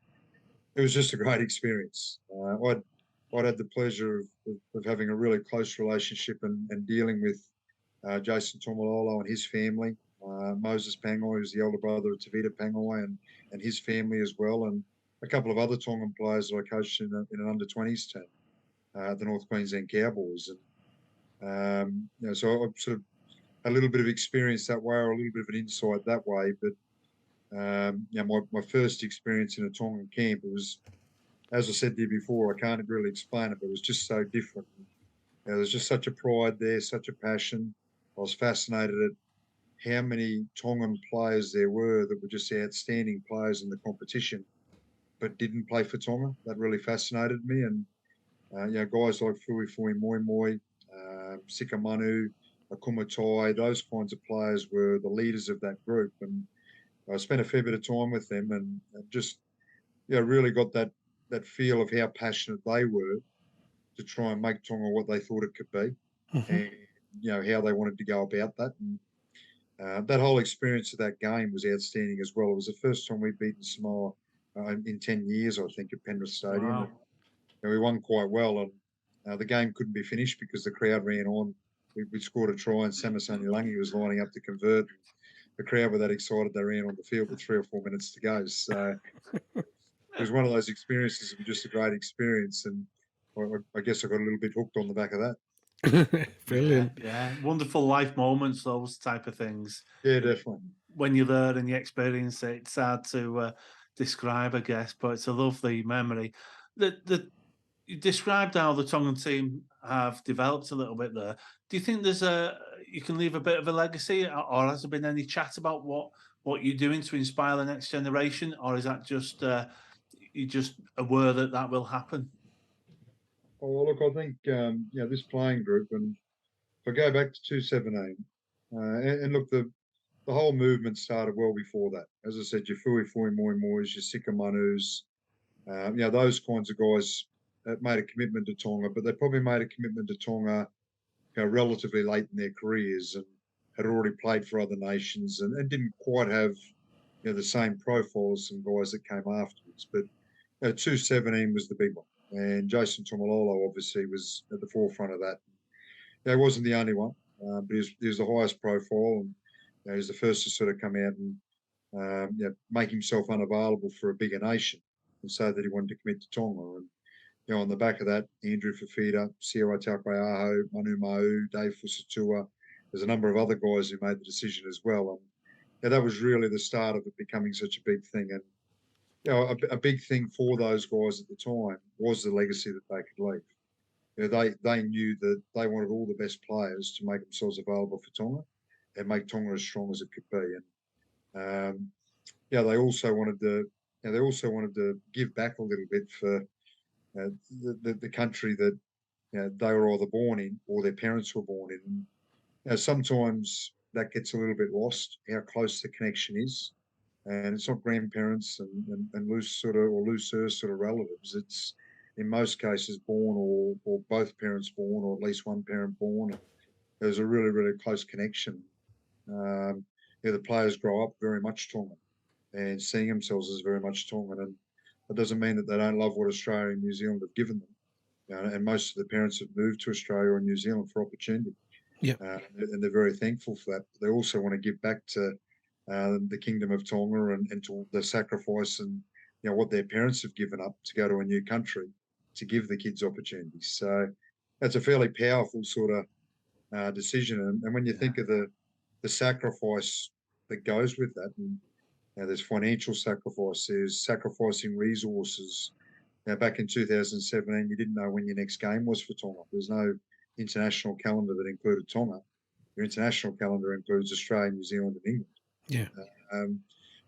just a great experience. I'd had the pleasure of having a really close relationship and dealing with Jason Tomalolo and his family, Moses Pangai, who's the elder brother of Tavita Pangai, and his family as well, and a couple of other Tongan players that I coached in an under-20s team, the North Queensland Cowboys. And so I sort of had a little bit of experience that way, or a little bit of an insight that way. But my first experience in a Tongan camp, it was, as I said to you before, I can't really explain it, but it was just so different. There's just such a pride there, such a passion. I was fascinated at how many Tongan players there were that were just outstanding players in the competition, but didn't play for Tonga. That really fascinated me. And guys like Fuifui Moi, Sika Manu, Akumatai, those kinds of players were the leaders of that group. And I spent a fair bit of time with them, and just really got that feel of how passionate they were to try and make Tonga what they thought it could be, and how they wanted to go about that. And that whole experience of that game was outstanding as well. It was the first time we'd beaten Samoa in 10 years, I think, at Penrith Stadium. Wow. And we won quite well, and the game couldn't be finished because the crowd ran on. We scored a try, and Samasoni Langi was lining up to convert. The crowd were that excited they ran on the field with 3 or 4 minutes to go. So it was one of those experiences. It was just a great experience, and I guess I got a little bit hooked on the back of that. Brilliant. Yeah, wonderful life moments, those type of things. Yeah, definitely. When you learn and you experience it, it's hard to describe, I guess, but it's a lovely memory. You described how the Tongan team have developed a little bit there. Do you think you can leave a bit of a legacy, or has there been any chat about what you're doing to inspire the next generation, or is that just you're just aware that will happen? Oh, look, I think this playing group, and if I go back to 2017, and look, the whole movement started well before that. As I said, your Fuifui Mois, your Sika Manus, those kinds of guys made a commitment to Tonga, but they probably made a commitment to Tonga relatively late in their careers, and had already played for other nations, and didn't quite have the same profile as some guys that came afterwards. But 2017 was the big one, and Jason Tomalolo obviously was at the forefront of that. He wasn't the only one, but he was the highest profile, and he was the first to sort of come out and make himself unavailable for a bigger nation, and say that he wanted to commit to Tonga. And on the back of that, Andrew Fafita, Sierra Taukaiaho, Manu Mau, Dave Fusatua, there's a number of other guys who made the decision as well. And that was really the start of it becoming such a big thing. And a big thing for those guys at the time was the legacy that they could leave. They knew that they wanted all the best players to make themselves available for Tonga and make Tonga as strong as it could be. And they also wanted to give back a little bit for the country that they were either born in or their parents were born in. And sometimes that gets a little bit lost, how close the connection is. And it's not grandparents and looser sort of relatives. It's in most cases born or both parents born, or at least one parent born. There's a really, really close connection. The players grow up very much Tongan and seeing themselves as very much Tongan. And it doesn't mean that they don't love what Australia and New Zealand have given them. And most of the parents have moved to Australia or New Zealand for opportunity. Yeah. And they're very thankful for that. They also want to give back to the Kingdom of Tonga and to the sacrifice and what their parents have given up to go to a new country to give the kids opportunities. So that's a fairly powerful sort of decision. And when you think of the sacrifice that goes with that, and there's financial sacrifice, there's sacrificing resources. Now, back in 2017, you didn't know when your next game was for Tonga. There's no international calendar that included Tonga. Your international calendar includes Australia, New Zealand, and England. Yeah.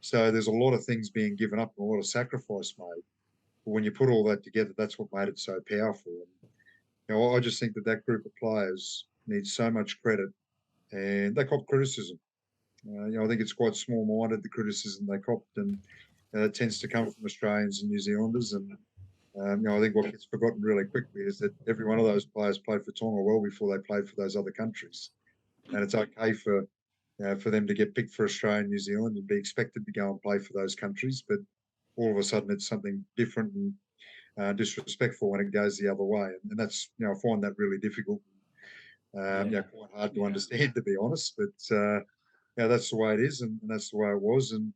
So there's a lot of things being given up and a lot of sacrifice made. But when you put all that together, that's what made it so powerful. And, I just think that group of players needs so much credit, and they cop criticism. I think it's quite small-minded, the criticism they copped, and it tends to come from Australians and New Zealanders. And I think what gets forgotten really quickly is that every one of those players played for Tonga well before they played for those other countries, and it's okay for them to get picked for Australia and New Zealand and be expected to go and play for those countries, but all of a sudden it's something different and disrespectful when it goes the other way, and that's I find that really difficult, quite hard to understand, to be honest. But that's the way it is, and that's the way it was, and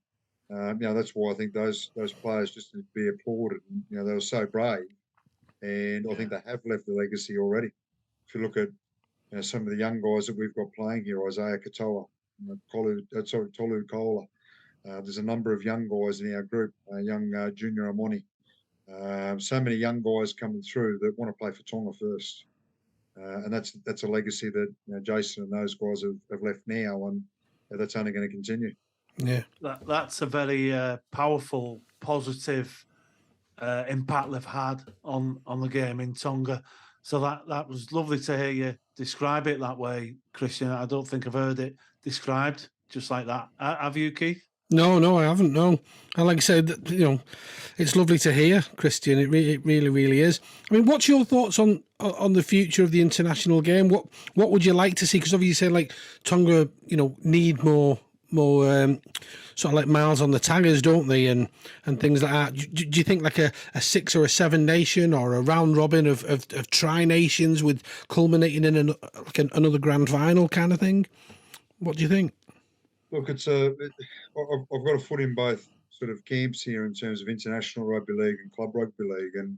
that's why I think those players just need to be applauded. And, they were so brave, and I think they have left a legacy already. If you look at some of the young guys that we've got playing here, Isaiah Katoa, Tolu Kola. There's a number of young guys in our group, young Junior Amoni. So many young guys coming through that want to play for Tonga first. And that's a legacy that Jason and those guys have left now, and that's only going to continue. Yeah, that's a very powerful, positive impact they've had on the game in Tonga. So that was lovely to hear you describe it that way, Kristian. I don't think I've heard it described just like that. Have you, Keith? No, I haven't. No, and like I said, it's lovely to hear, Kristian. It really, really is. I mean, what's your thoughts on the future of the international game? What would you like to see? Because obviously, you said like Tonga, need more sort of like miles on the taggers, don't they, and things like that. Do you think like a 6 or a 7 nation or a round robin of tri nations with culminating in another grand final kind of thing? What do you think? Look, I've got a foot in both sort of camps here in terms of international rugby league and club rugby league, and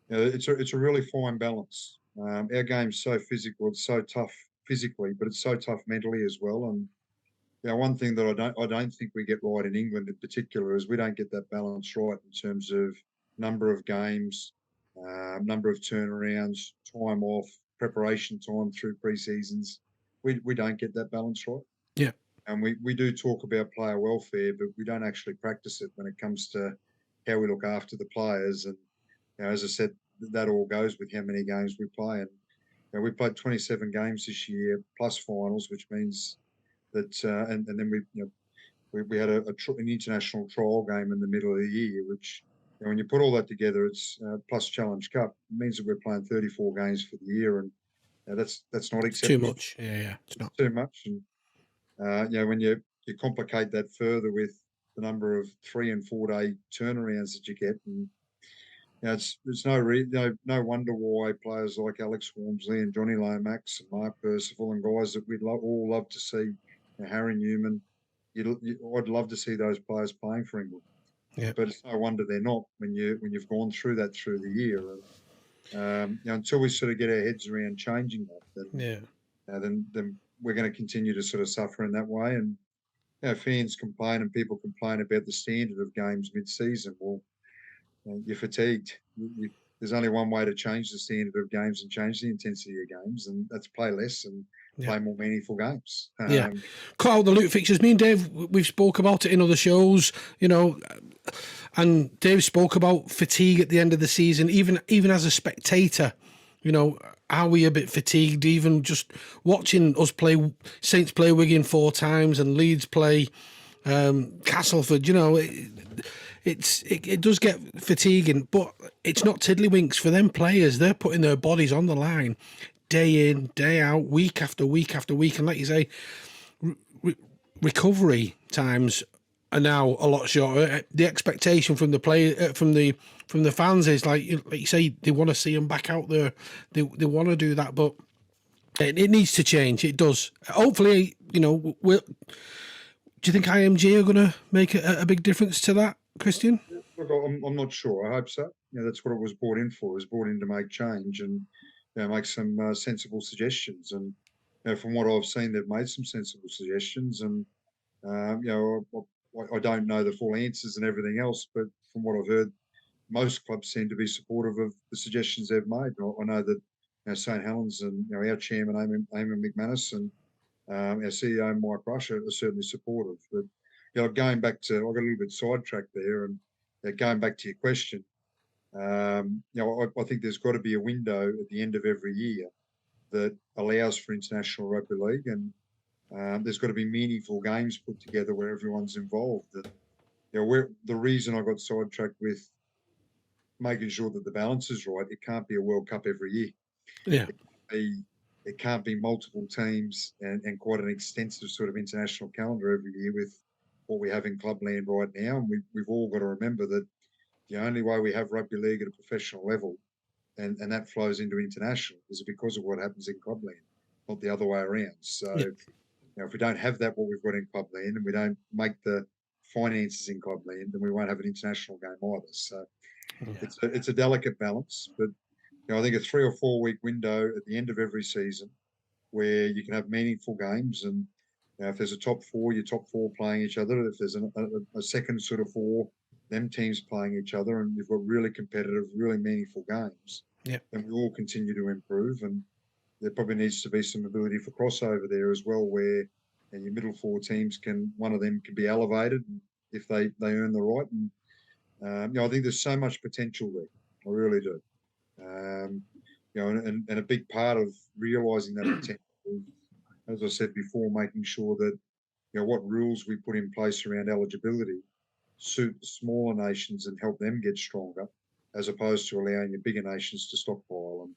it's a really fine balance. Our game's so physical, it's so tough physically, but it's so tough mentally as well. And one thing that I don't think we get right in England in particular is we don't get that balance right in terms of number of games, number of turnarounds, time off, preparation time through pre-seasons. We don't get that balance right. Yeah. And we do talk about player welfare, but we don't actually practice it when it comes to how we look after the players. And as I said, that all goes with how many games we play. And we played 27 games this year plus finals, which means that and then we had an international trial game in the middle of the year, which when you put all that together, it's plus Challenge Cup. It means that we're playing 34 games for the year, and that's not acceptable. Too much. Yeah, it's not too much. And when you complicate that further with the number of 3 and 4 day turnarounds that you get, and it's no wonder why players like Alex Walmsley and Johnny Lomax and Mark Percival and guys that we'd all love to see, Harry Newman, I'd love to see those players playing for England. Yeah. But it's no wonder they're not when you've gone through that through the year. And, until we sort of get our heads around changing that, then we're going to continue to sort of suffer in that way. And fans complain and people complain about the standard of games mid-season. Well, you're fatigued. There's only one way to change the standard of games and change the intensity of games, and that's play less and play more meaningful games. Cut out the loot fixtures. Me and Dave, we've spoke about it in other shows, and Dave spoke about fatigue at the end of the season, even as a spectator. Are we a bit fatigued even just watching us play, Saints play Wigan 4 times and Leeds play Castleford? It does get fatiguing, but it's not tiddlywinks for them players. They're putting their bodies on the line day in, day out, week after week after week. And like you say, recovery times are now a lot shorter. The expectation from the player, from the fans is like you say, they want to see them back out there. They want to do that, but it needs to change. It does. Hopefully, do you think IMG are going to make a big difference to that, Kristian? Look, I'm not sure. I hope so. That's what it was brought in for. It was brought in to make change. And make some sensible suggestions. And from what I've seen, they've made some sensible suggestions. And I don't know the full answers and everything else, but from what I've heard, most clubs seem to be supportive of the suggestions they've made. I know that St Helens and our chairman Eamon McManus and our CEO Mike Rush are certainly supportive. But going back to, I got a little bit sidetracked there, and going back to your question, I think there's got to be a window at the end of every year that allows for international rugby league, and there's got to be meaningful games put together where everyone's involved. And the reason I got sidetracked with making sure that the balance is right, it can't be a World Cup every year. Yeah. It can't be multiple teams and quite an extensive sort of international calendar every year with what we have in clubland right now. And we've all got to remember that the only way we have rugby league at a professional level and that flows into international is because of what happens in clubland, not the other way around. So, if we don't have that, what we've got in clubland, and we don't make the finances in clubland, then we won't have an international game either. So it's a delicate balance, but I think a 3 or 4 week window at the end of every season where you can have meaningful games, and if there's a top four, your top four playing each other. If there's a second sort of four, them teams playing each other, and you've got really competitive, really meaningful games, then we all continue to improve. And there probably needs to be some ability for crossover there as well, where your middle four teams one of them can be elevated if they earn the right. And I think there's so much potential there. I really do. And a big part of realising that potential, as I said before, making sure that what rules we put in place around eligibility suit the smaller nations and help them get stronger, as opposed to allowing the bigger nations to stockpile.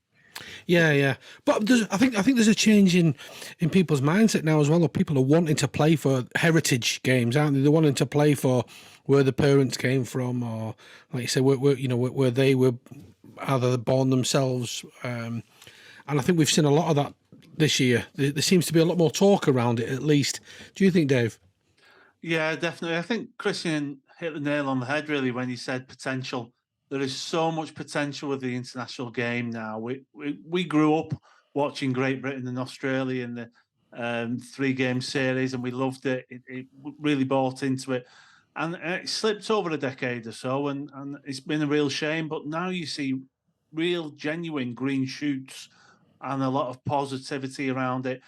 Yeah. But I think there's a change in people's mindset now as well. Of people are wanting to play for heritage games, aren't they? They're wanting to play for where the parents came from, or like you said, where they were either born themselves. And I think we've seen a lot of that this year. There seems to be a lot more talk around it, at least. Do you think, Dave? Yeah, definitely. I think Kristian hit the nail on the head really when he said potential. There is so much potential with the international game now. We grew up watching Great Britain and Australia in the 3-game series, and we loved it. It really bought into it. And it slipped over a decade or so, and it's been a real shame. But now you see real, genuine green shoots and a lot of positivity around it.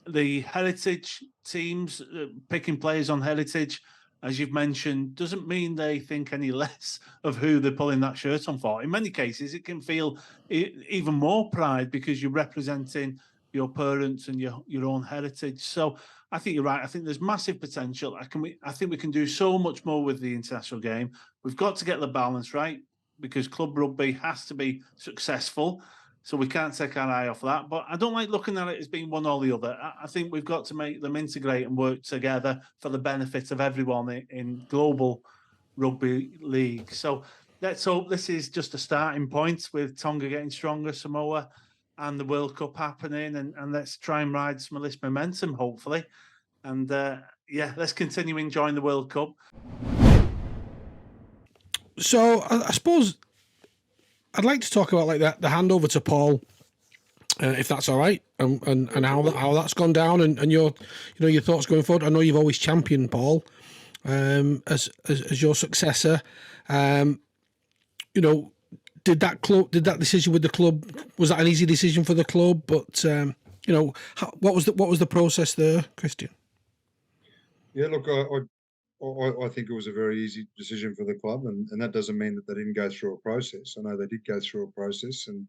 The heritage teams picking players on heritage, as you've mentioned, doesn't mean they think any less of who they're pulling that shirt on for. In many cases, it can feel even more pride because you're representing your parents and your own heritage. So I think you're right. I think there's massive potential. I think we can do so much more with the international game. We've got to get the balance right because club rugby has to be successful. So we can't take our eye off that. But I don't like looking at it as being one or the other. I think we've got to make them integrate and work together for the benefit of everyone in global rugby league. So let's hope this is just a starting point with Tonga getting stronger, Samoa, and the World Cup happening. And let's try and ride some of this momentum, hopefully. And let's continue enjoying the World Cup. So I suppose I'd like to talk about the handover to Paul, if that's all right, and how that's gone down, and your thoughts going forward. I know you've always championed Paul as your successor. Did that decision with the club, was that an easy decision for the club? But what was the process there, Kristian? Yeah, look, I think it was a very easy decision for the club, and that doesn't mean that they didn't go through a process. I know they did go through a process, and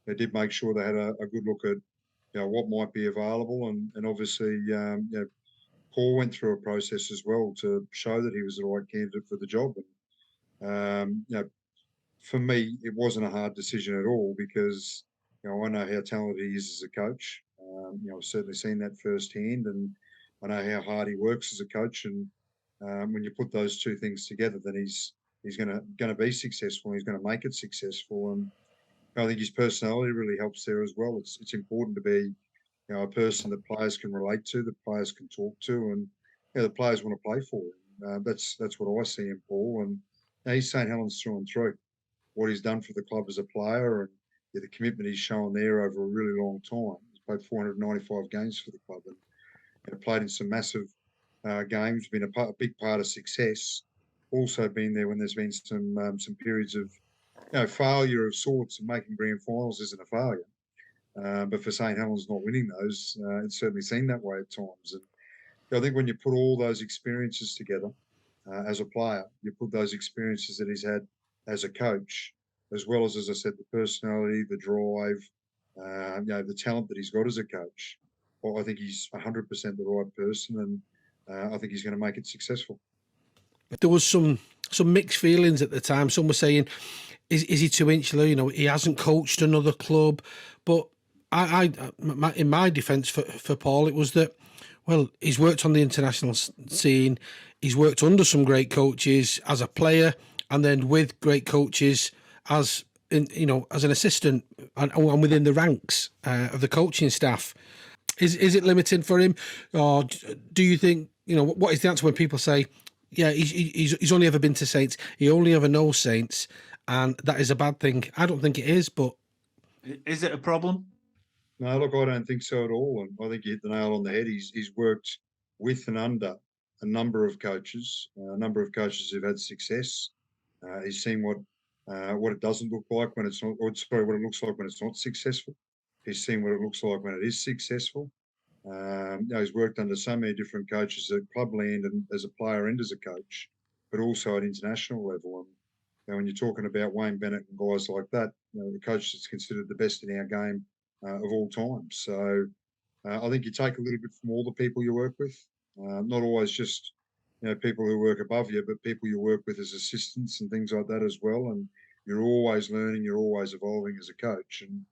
they did make sure they had a good look at what might be available, and obviously Paul went through a process as well to show that he was the right candidate for the job. And for me, it wasn't a hard decision at all because I know how talented he is as a coach. I've certainly seen that firsthand, and I know how hard he works as a coach. And when you put those two things together, then he's going to be successful. He's going to make it successful, and I think his personality really helps there as well. It's important to be a person that players can relate to, that players can talk to, and the players want to play for him. That's what I see in Paul, and he's St Helens through and through. What he's done for the club as a player, and the commitment he's shown there over a really long time. He's played 495 games for the club and played in some massive games, been a big part of success. Also been there when there's been some periods of failure of sorts, and making grand finals isn't a failure. But for St Helens not winning those, it's certainly seemed that way at times. And I think when you put all those experiences together as a player, you put those experiences that he's had as a coach, as well as I said, the personality, the drive, the talent that he's got as a coach. Well, I think he's 100% the right person, and I think he's going to make it successful. There was some mixed feelings at the time. Some were saying, is he too insular? He hasn't coached another club. But in my defence for Paul, it was that, well, he's worked on the international scene. He's worked under some great coaches as a player, and then with great coaches as an assistant and within the ranks of the coaching staff. Is it limiting for him, or do you think, what is the answer when people say, yeah, he's only ever been to Saints, he only ever knows Saints, and that is a bad thing? I don't think it is, but is it a problem? No, look, I don't think so at all. And I think you hit the nail on the head. He's worked with and under a number of coaches who've had success. He's seen what it doesn't look like when it's not, or sorry, what it looks like when it's not successful. He's seen what it looks like when it is successful. He's worked under so many different coaches at club land and as a player and as a coach, but also at international level. And when you're talking about Wayne Bennett and guys like that, the coach that's considered the best in our game of all time. So I think you take a little bit from all the people you work with, not always just people who work above you, but people you work with as assistants and things like that as well. And you're always learning, you're always evolving as a coach. And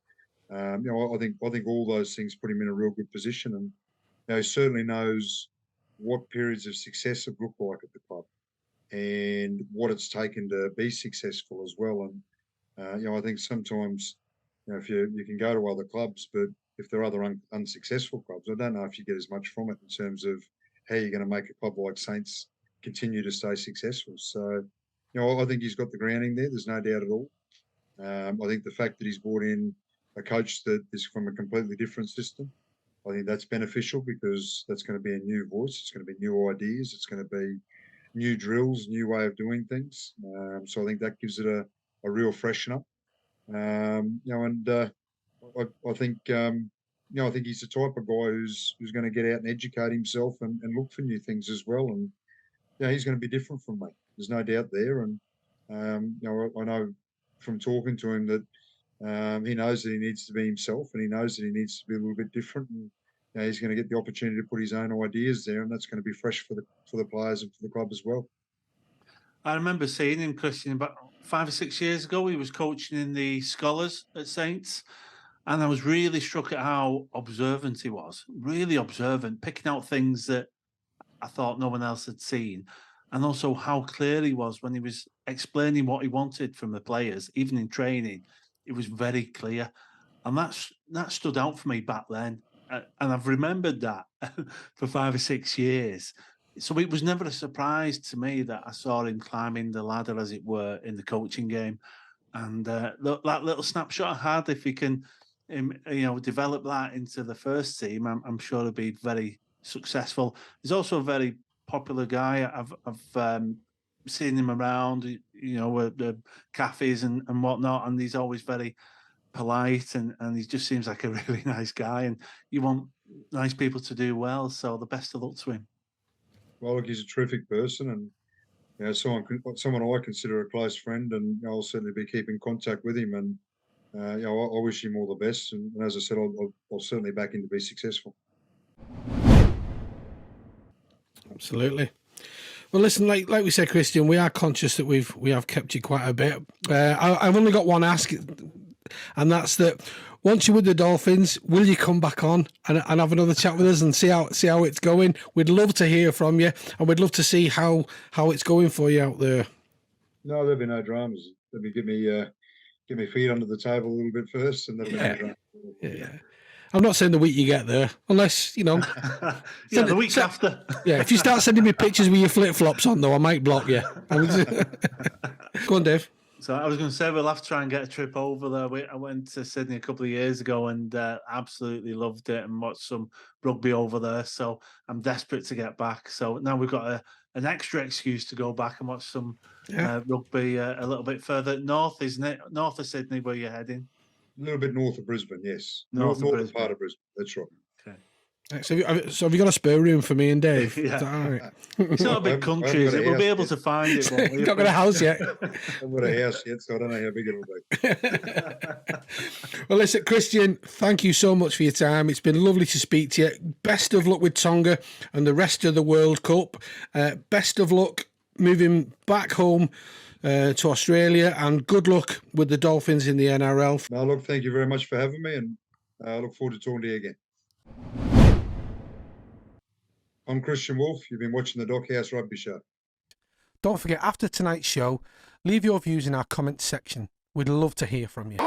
I think all those things put him in a real good position, and he certainly knows what periods of success have looked like at the club, and what it's taken to be successful as well. And I think sometimes if you can go to other clubs, but if there are other unsuccessful clubs, I don't know if you get as much from it in terms of how you're going to make a club like Saints continue to stay successful. So I think he's got the grounding there. There's no doubt at all. I think the fact that he's brought in a coach that is from a completely different system, I think that's beneficial, because that's going to be a new voice. It's going to be new ideas. It's going to be new drills, new way of doing things. So I think that gives it a real freshen up. I think I think he's the type of guy who's going to get out and educate himself and look for new things as well. And he's going to be different from me. There's no doubt there. And I know from talking to him that he knows that he needs to be himself, and he knows that he needs to be a little bit different. And he's going to get the opportunity to put his own ideas there, and that's going to be fresh for the players and for the club as well. I remember seeing him, Kristian, about 5 or 6 years ago. He was coaching in the Scholars at Saints, and I was really struck at how observant he was. Really observant, picking out things that I thought no one else had seen, and also how clear he was when he was explaining what he wanted from the players, even in training. It was very clear, and that stood out for me back then, and I've remembered that for 5 or 6 years. So it was never a surprise to me that I saw him climbing the ladder, as it were, in the coaching game. And that little snapshot I had, if he can, develop that into the first team, I'm sure he'll be very successful. He's also a very popular guy. I've seen him around, at the cafes and whatnot, and he's always very polite, and he just seems like a really nice guy. And you want nice people to do well, so the best of luck to him. Well, look, he's a terrific person, and someone I consider a close friend, and I'll certainly be keeping contact with him. And I wish him all the best. And as I said, I'll certainly back him to be successful. Absolutely. Well, listen, like we said, Kristian, we are conscious that we have kept you quite a bit. I've only got one ask, and that's that. Once you're with the Dolphins, will you come back on and have another chat with us and see how it's going? We'd love to hear from you, and we'd love to see how it's going for you out there. No, there'll be no dramas. Let me get me feet under the table a little bit first, and there'll be no dramas. Yeah. I'm not saying the week you get there, unless, the week after. Yeah, if you start sending me pictures with your flip-flops on, though, I might block you. Go on, Dave. So I was going to say we'll have to try and get a trip over there. I went to Sydney a couple of years ago and absolutely loved it and watched some rugby over there. So I'm desperate to get back. So now we've got an extra excuse to go back and watch some rugby a little bit further north, isn't it? North of Sydney, where you're heading. A little bit north of Brisbane, yes. Northern Part of Brisbane, that's right. Okay. So have you got a spare room for me and Dave? Yeah. Is that all right? It's not a big country, is it? We'll be able to find it. Won't we? Not got a house yet. I've got a house yet, so I don't know how big it'll be. Well, listen, Kristian, thank you so much for your time. It's been lovely to speak to you. Best of luck with Tonga and the rest of the World Cup. Best of luck moving back home to Australia, and good luck with the Dolphins in the NRL. No, look, thank you very much for having me, and I look forward to talking to you again. I'm Kristian Woolf. You've been watching the Dockhouse Rugby Show. Don't forget, after tonight's show, leave your views in our comments section. We'd love to hear from you.